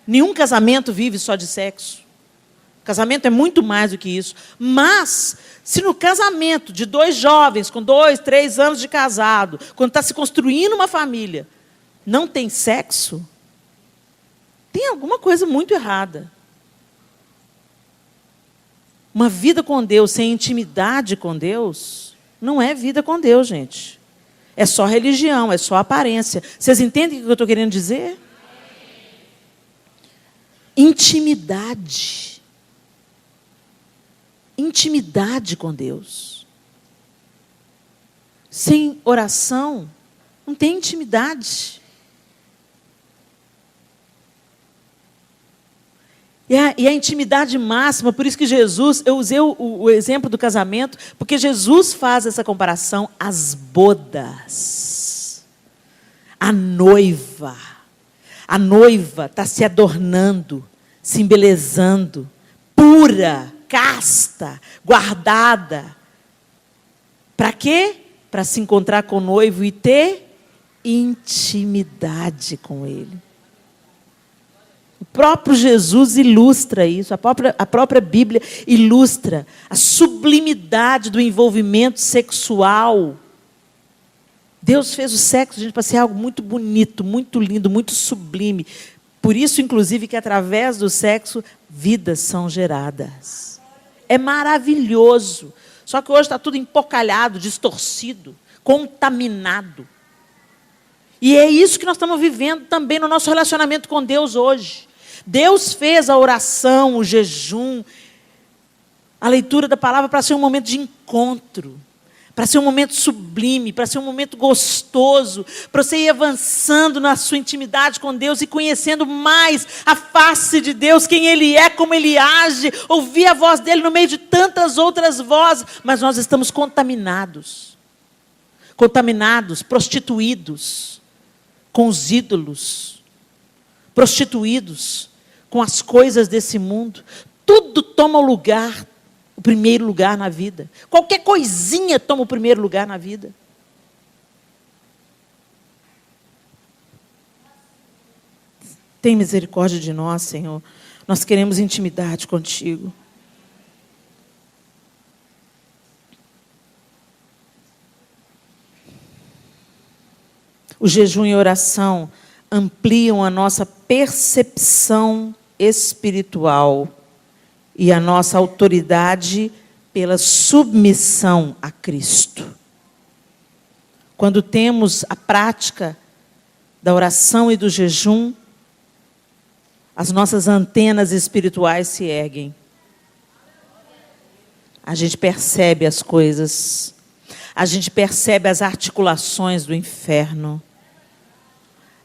Nenhum casamento vive só de sexo. Casamento é muito mais do que isso. Mas, se no casamento de dois jovens, com 2, 3 anos de casado, quando está se construindo uma família, não tem sexo, tem alguma coisa muito errada. Uma vida com Deus sem intimidade com Deus não é vida com Deus, gente. É só religião, é só aparência. Vocês entendem o que eu estou querendo dizer? Intimidade. Intimidade com Deus. Sem oração, não tem intimidade. E a intimidade máxima, por isso que Jesus, eu usei o exemplo do casamento, porque Jesus faz essa comparação às bodas. A noiva está se adornando, se embelezando, pura, casta, guardada. Para quê? Para se encontrar com o noivo e ter intimidade com ele. O próprio Jesus ilustra isso, a própria Bíblia ilustra a sublimidade do envolvimento sexual. Deus fez o sexo, gente, para ser algo muito bonito, muito lindo, muito sublime. Por isso, inclusive, que através do sexo, vidas são geradas. É maravilhoso. Só que hoje está tudo empocalhado, distorcido, contaminado. E é isso que nós estamos vivendo também no nosso relacionamento com Deus hoje. Deus fez a oração, o jejum, a leitura da palavra para ser um momento de encontro, para ser um momento sublime, para ser um momento gostoso, para você ir avançando na sua intimidade com Deus e conhecendo mais a face de Deus, quem Ele é, como Ele age, ouvir a voz dEle no meio de tantas outras vozes, mas nós estamos contaminados, prostituídos com os ídolos, prostituídos com as coisas desse mundo. Tudo toma o primeiro lugar na vida. Qualquer coisinha toma o primeiro lugar na vida. Tem misericórdia de nós, Senhor. Nós queremos intimidade contigo. O jejum e a oração ampliam a nossa percepção espiritual e a nossa autoridade pela submissão a Cristo. Quando temos a prática da oração e do jejum, as nossas antenas espirituais se erguem. A gente percebe as coisas, a gente percebe as articulações do inferno.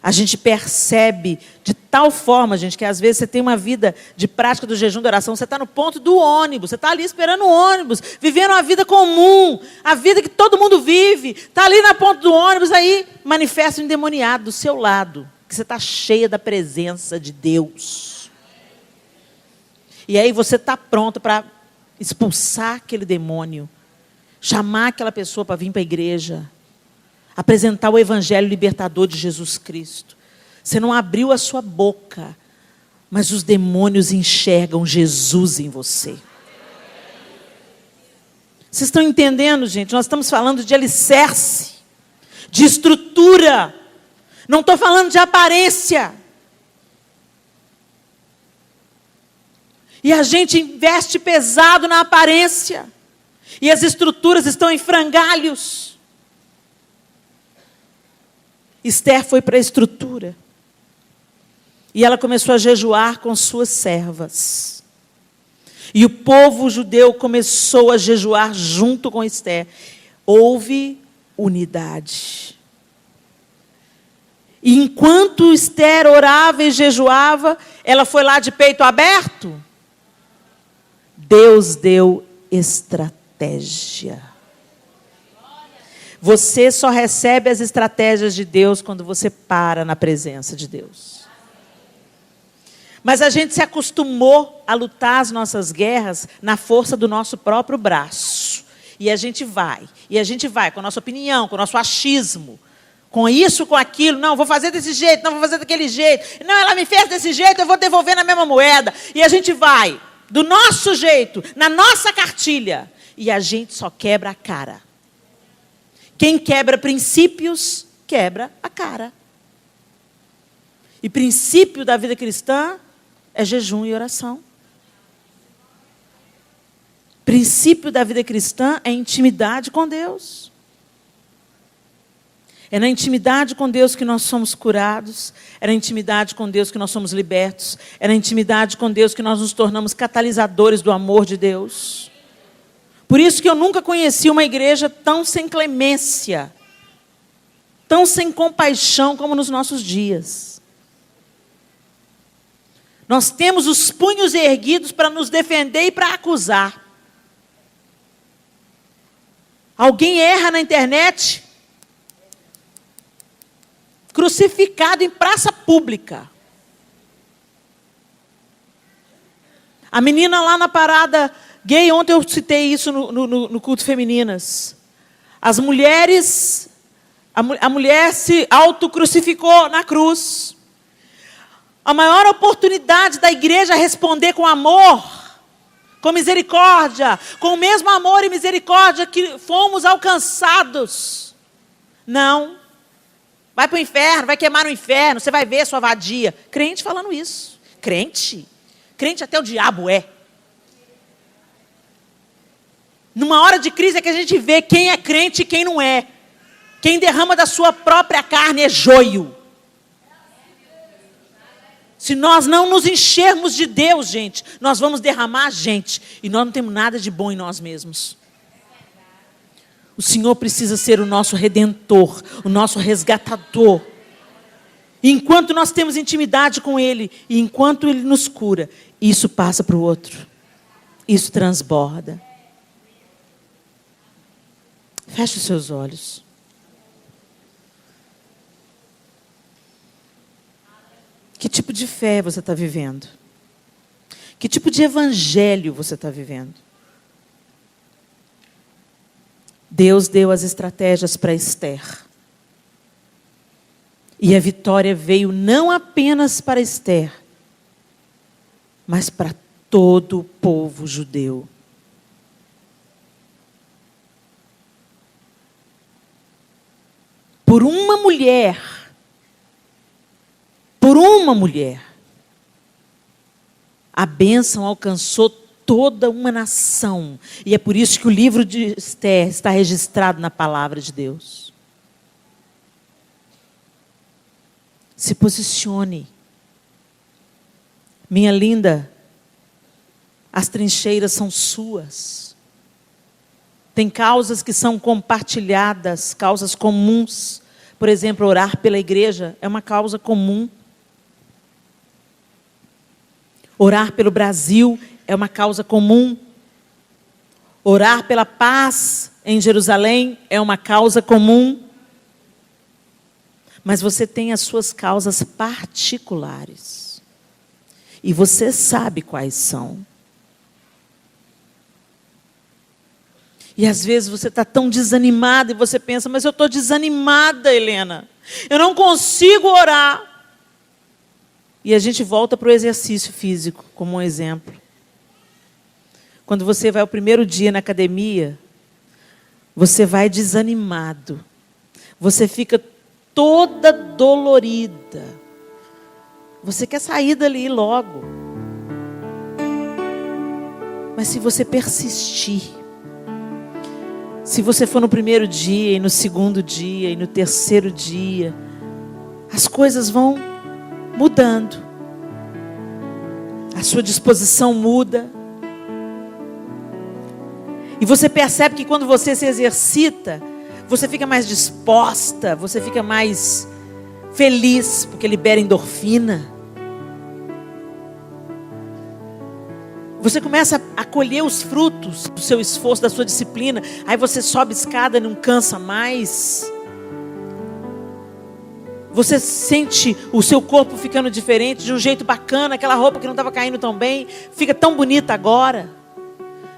A gente percebe de tal forma, gente, que às vezes você tem uma vida de prática do jejum da oração, você está no ponto do ônibus, você está ali esperando o ônibus, vivendo uma vida comum, a vida que todo mundo vive, está ali na ponta do ônibus, aí manifesta um endemoniado do seu lado, que você está cheia da presença de Deus. E aí você está pronto para expulsar aquele demônio, chamar aquela pessoa para vir para a igreja, apresentar o evangelho libertador de Jesus Cristo. Você não abriu a sua boca, mas os demônios enxergam Jesus em você. Vocês estão entendendo, gente? Nós estamos falando de alicerce, de estrutura. Não estou falando de aparência. E a gente investe pesado na aparência. E as estruturas estão em frangalhos. Esther foi para a estrutura. E ela começou a jejuar com suas servas. E o povo judeu começou a jejuar junto com Esther. Houve unidade. E enquanto Esther orava e jejuava, ela foi lá de peito aberto. Deus deu estratégia. Você só recebe as estratégias de Deus quando você para na presença de Deus. Mas a gente se acostumou a lutar as nossas guerras na força do nosso próprio braço. E a gente vai com a nossa opinião, com o nosso achismo, com isso, com aquilo. Não, vou fazer desse jeito, não, vou fazer daquele jeito. Não, ela me fez desse jeito, eu vou devolver na mesma moeda. E a gente vai do nosso jeito, na nossa cartilha. E a gente só quebra a cara. Quem quebra princípios, quebra a cara. E princípio da vida cristã é jejum e oração. Princípio da vida cristã é intimidade com Deus. É na intimidade com Deus que nós somos curados. É na intimidade com Deus que nós somos libertos. É na intimidade com Deus que nós nos tornamos catalisadores do amor de Deus. Por isso que eu nunca conheci uma igreja tão sem clemência, tão sem compaixão como nos nossos dias. Nós temos os punhos erguidos para nos defender e para acusar. Alguém erra na internet, crucificado em praça pública. A menina lá na parada gay, ontem eu citei isso no culto femininas. As mulheres, a mulher se autocrucificou na cruz. A maior oportunidade da igreja responder com amor, com misericórdia, com o mesmo amor e misericórdia que fomos alcançados. Não. Vai para o inferno, vai queimar no inferno, você vai ver sua vadia. Crente falando isso. Crente? Crente até o diabo é. Numa hora de crise é que a gente vê quem é crente e quem não é. Quem derrama da sua própria carne é joio. Se nós não nos enchermos de Deus, gente, nós vamos derramar a gente. E nós não temos nada de bom em nós mesmos. O Senhor precisa ser o nosso redentor, o nosso resgatador. E enquanto nós temos intimidade com Ele, e enquanto Ele nos cura, isso passa para o outro. Isso transborda. Feche os seus olhos. Que tipo de fé você está vivendo? Que tipo de evangelho você está vivendo? Deus deu as estratégias para Esther. E a vitória veio não apenas para Esther, mas para todo o povo judeu. Por uma mulher, a bênção alcançou toda uma nação. E é por isso que o livro de Esther está registrado na palavra de Deus. Se posicione. Minha linda, as trincheiras são suas. Tem causas que são compartilhadas, causas comuns. Por exemplo, orar pela igreja é uma causa comum. Orar pelo Brasil é uma causa comum. Orar pela paz em Jerusalém é uma causa comum. Mas você tem as suas causas particulares. E você sabe quais são. E às vezes você está tão desanimada e você pensa, mas eu estou desanimada, Helena. Eu não consigo orar. E a gente volta para o exercício físico, como um exemplo. Quando você vai ao primeiro dia na academia, você vai desanimado. Você fica toda dolorida. Você quer sair dali logo. Mas se você persistir, se você for no primeiro dia, e no segundo dia, e no terceiro dia, as coisas vão mudando. A sua disposição muda. E você percebe que quando você se exercita, você fica mais disposta, você fica mais feliz, porque libera endorfina. Você começa a colher os frutos do seu esforço, da sua disciplina. Aí você sobe escada e não cansa mais. Você sente o seu corpo ficando diferente, de um jeito bacana. Aquela roupa que não estava caindo tão bem, fica tão bonita agora.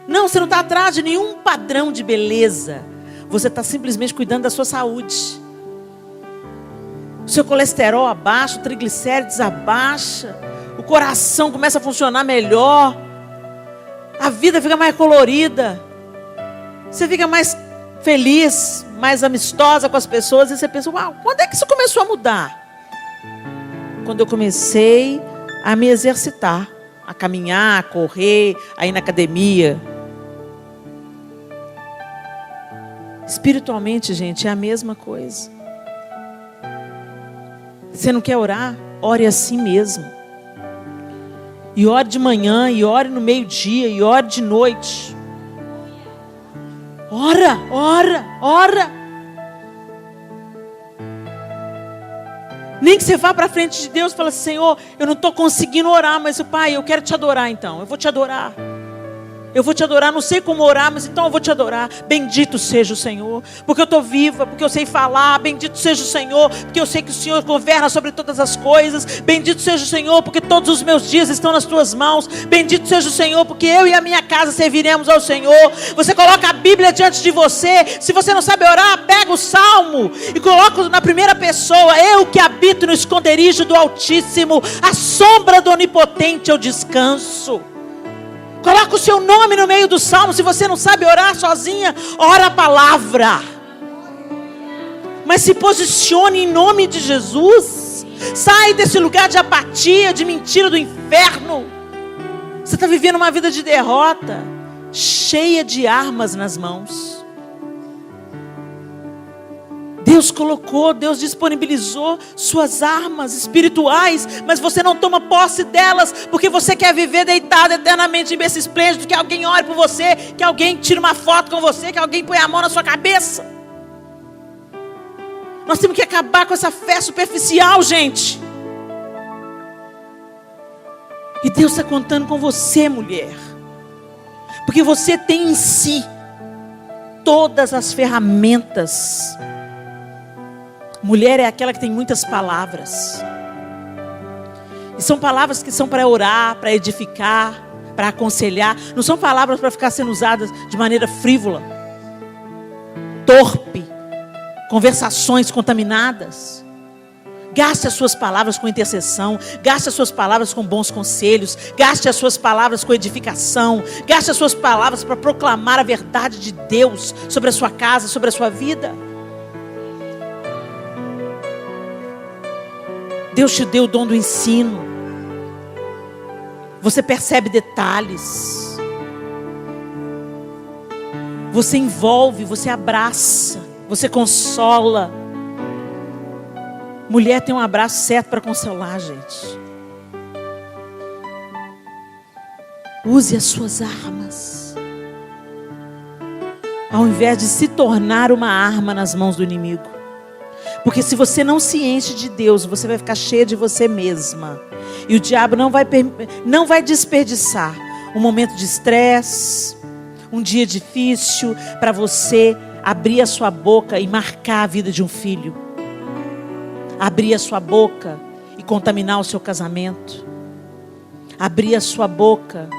Não, você não está atrás de nenhum padrão de beleza. Você está simplesmente cuidando da sua saúde. O seu colesterol abaixa, o triglicérides abaixa. O coração começa a funcionar melhor. A vida fica mais colorida. Você fica mais feliz, mais amistosa com as pessoas. E você pensa, uau, quando é que isso começou a mudar? Quando eu comecei a me exercitar. A caminhar, a correr, a ir na academia. Espiritualmente, gente, é a mesma coisa. Você não quer orar? Ore assim mesmo. E ore de manhã, e ore no meio-dia, e ore de noite. Ora, ora, ora. Nem que você vá para frente de Deus e fale assim, Senhor, eu não estou conseguindo orar, mas Pai, eu quero te adorar então. Eu vou te adorar. Eu vou te adorar, não sei como orar, mas então eu vou te adorar. Bendito seja o Senhor, porque eu estou viva, porque eu sei falar. Bendito seja o Senhor, porque eu sei que o Senhor governa sobre todas as coisas. Bendito seja o Senhor, porque todos os meus dias estão nas tuas mãos. Bendito seja o Senhor, porque eu e a minha casa serviremos ao Senhor. Você coloca a Bíblia diante de você. Se você não sabe orar, pega o Salmo e coloca na primeira pessoa. Eu que habito no esconderijo do Altíssimo, à sombra do Onipotente eu descanso. Coloca o seu nome no meio do salmo. Se você não sabe orar sozinha, ora a palavra. Mas se posicione em nome de Jesus. Sai desse lugar de apatia, de mentira do inferno. Você está vivendo uma vida de derrota, cheia de armas nas mãos. Deus colocou, Deus disponibilizou suas armas espirituais, mas você não toma posse delas, porque você quer viver deitado eternamente em berço esplêndido, que alguém ore por você, que alguém tire uma foto com você, que alguém põe a mão na sua cabeça. Nós temos que acabar com essa fé superficial, gente. E Deus está contando com você, mulher, porque você tem em si todas as ferramentas. Mulher é aquela que tem muitas palavras, e são palavras que são para orar, para edificar, para aconselhar. Não são palavras para ficar sendo usadas de maneira frívola, torpe, conversações contaminadas. Gaste as suas palavras com intercessão, gaste as suas palavras com bons conselhos, gaste as suas palavras com edificação, gaste as suas palavras para proclamar a verdade de Deus sobre a sua casa, sobre a sua vida. Deus te deu o dom do ensino. Você percebe detalhes, você envolve, você abraça, você consola. Mulher tem um abraço certo para consolar, gente. Use as suas armas, ao invés de se tornar uma arma nas mãos do inimigo. Porque se você não se enche de Deus, você vai ficar cheia de você mesma. E o diabo não vai desperdiçar um momento de estresse, um dia difícil, para você abrir a sua boca e marcar a vida de um filho. Abrir a sua boca e contaminar o seu casamento. Abrir a sua boca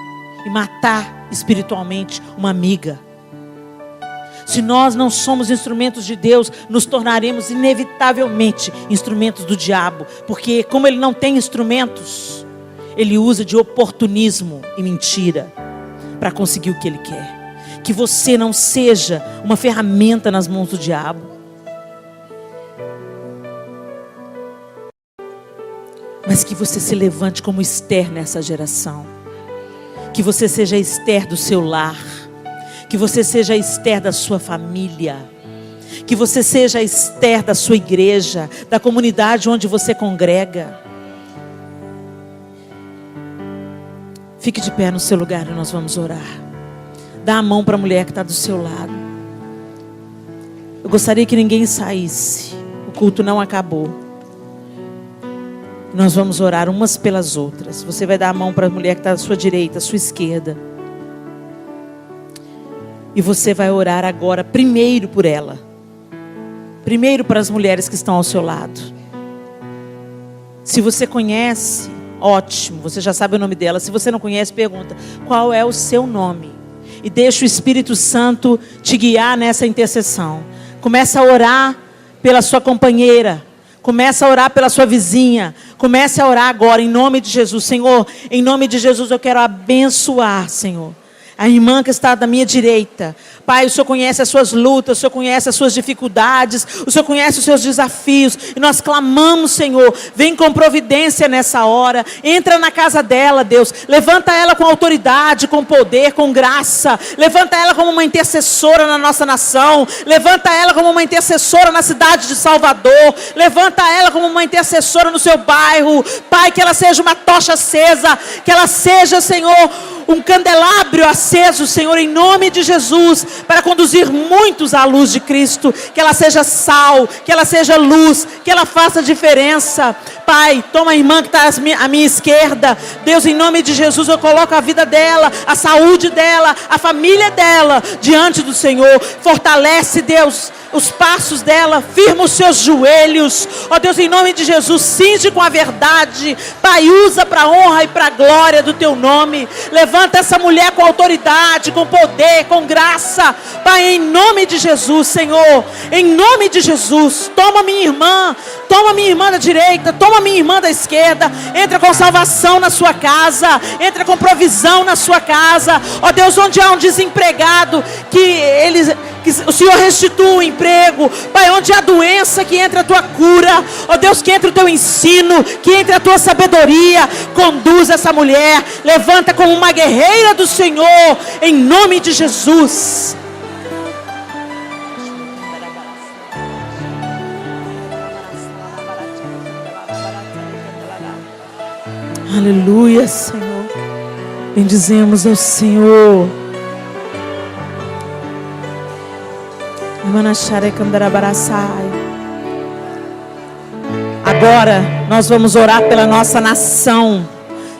e matar espiritualmente uma amiga. Se nós não somos instrumentos de Deus, nos tornaremos inevitavelmente instrumentos do diabo. Porque como ele não tem instrumentos, ele usa de oportunismo e mentira para conseguir o que ele quer. Que você não seja uma ferramenta nas mãos do diabo, mas que você se levante como Esther nessa geração. Que você seja Esther do seu lar. Que você seja Esther da sua família. Que você seja Esther da sua igreja, da comunidade onde você congrega. Fique de pé no seu lugar e nós vamos orar. Dá a mão para a mulher que está do seu lado. Eu gostaria que ninguém saísse. O culto não acabou. Nós vamos orar umas pelas outras. Você vai dar a mão para a mulher que está à sua direita, à sua esquerda. E você vai orar agora primeiro por ela. Primeiro para as mulheres que estão ao seu lado. Se você conhece, ótimo, você já sabe o nome dela. Se você não conhece, pergunta: qual é o seu nome? E deixa o Espírito Santo te guiar nessa intercessão. Começa a orar pela sua companheira. Começa a orar pela sua vizinha. Comece a orar agora em nome de Jesus. Senhor, em nome de Jesus eu quero abençoar, Senhor, a irmã que está da minha direita. Pai, o Senhor conhece as suas lutas, o Senhor conhece as suas dificuldades, o Senhor conhece os seus desafios. E nós clamamos, Senhor, vem com providência nessa hora. Entra na casa dela, Deus. Levanta ela com autoridade, com poder, com graça. Levanta ela como uma intercessora na nossa nação. Levanta ela como uma intercessora na cidade de Salvador. Levanta ela como uma intercessora no seu bairro. Pai, que ela seja uma tocha acesa. Que ela seja, Senhor, um candelabro aceso, Senhor, em nome de Jesus, para conduzir muitos à luz de Cristo. Que ela seja sal, que ela seja luz, que ela faça diferença. Pai, toma a irmã que está à minha esquerda. Deus, em nome de Jesus, eu coloco a vida dela, a saúde dela, a família dela diante do Senhor. Fortalece, Deus, os passos dela, firma os seus joelhos. Ó Deus, em nome de Jesus, cinge com a verdade. Pai, usa para a honra e para a glória do teu nome. Levanta essa mulher com autoridade, com poder, com graça. Pai, em nome de Jesus, Senhor, em nome de Jesus, toma minha irmã da direita, toma minha irmã da esquerda. Entra com salvação na sua casa, entra com provisão na sua casa. Ó Deus, onde há um desempregado, que o Senhor restitua o emprego. Pai, onde há doença, que entre a tua cura. Ó Deus, que entre o teu ensino, que entre a tua sabedoria. Conduz essa mulher, levanta como uma guerreira do Senhor, em nome de Jesus. Aleluia, Senhor. Bendizemos ao Senhor. Agora nós vamos orar pela nossa nação.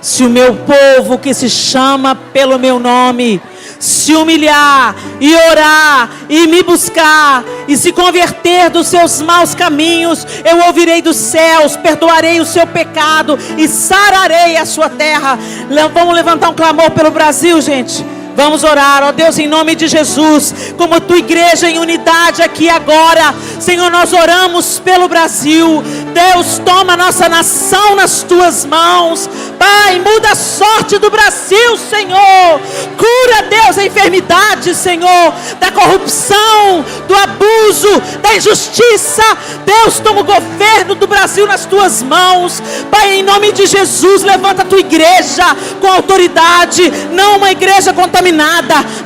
Se o meu povo que se chama pelo meu nome se humilhar e orar e me buscar e se converter dos seus maus caminhos, eu ouvirei dos céus, perdoarei o seu pecado e sararei a sua terra. Vamos levantar um clamor pelo Brasil, gente. Vamos orar, ó Deus, em nome de Jesus, como tua igreja em unidade aqui agora. Senhor, nós oramos pelo Brasil. Deus, toma a nossa nação nas tuas mãos. Pai, muda a sorte do Brasil, Senhor. Cura, Deus, a enfermidade, Senhor, da corrupção, do abuso, da injustiça. Deus, toma o governo do Brasil nas tuas mãos. Pai, em nome de Jesus, levanta a tua igreja com autoridade, não uma igreja contaminada,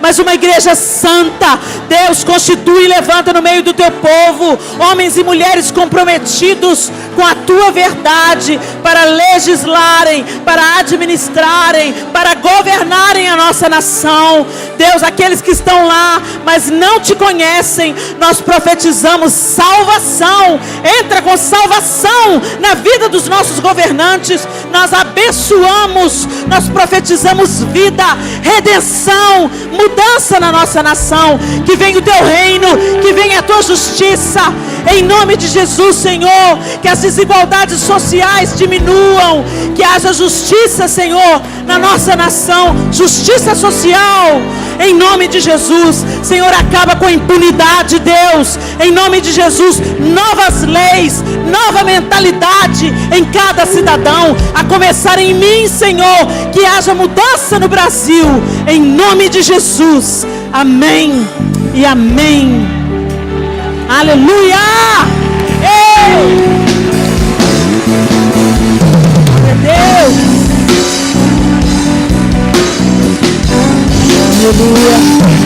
mas uma igreja santa. Deus, constitui e levanta no meio do teu povo homens e mulheres comprometidos com a tua verdade, para legislarem, para administrarem, para governarem a nossa nação. Deus, aqueles que estão lá, mas não te conhecem, nós profetizamos salvação. Entra com salvação na vida dos nossos governantes. Nós abençoamos, nós profetizamos vida, redenção, mudança na nossa nação. Que venha o teu reino, que venha a tua justiça, em nome de Jesus, Senhor. Que as desigualdades sociais diminuam, que haja justiça, Senhor, na nossa nação, justiça social, em nome de Jesus. Senhor, acaba com a impunidade, Deus, em nome de Jesus. Novas leis, nova mentalidade em cada cidadão, a começar em mim, Senhor. Que haja mudança no Brasil, em nome de Jesus. Amém e amém. Aleluia! Ei! Deus! Aleluia!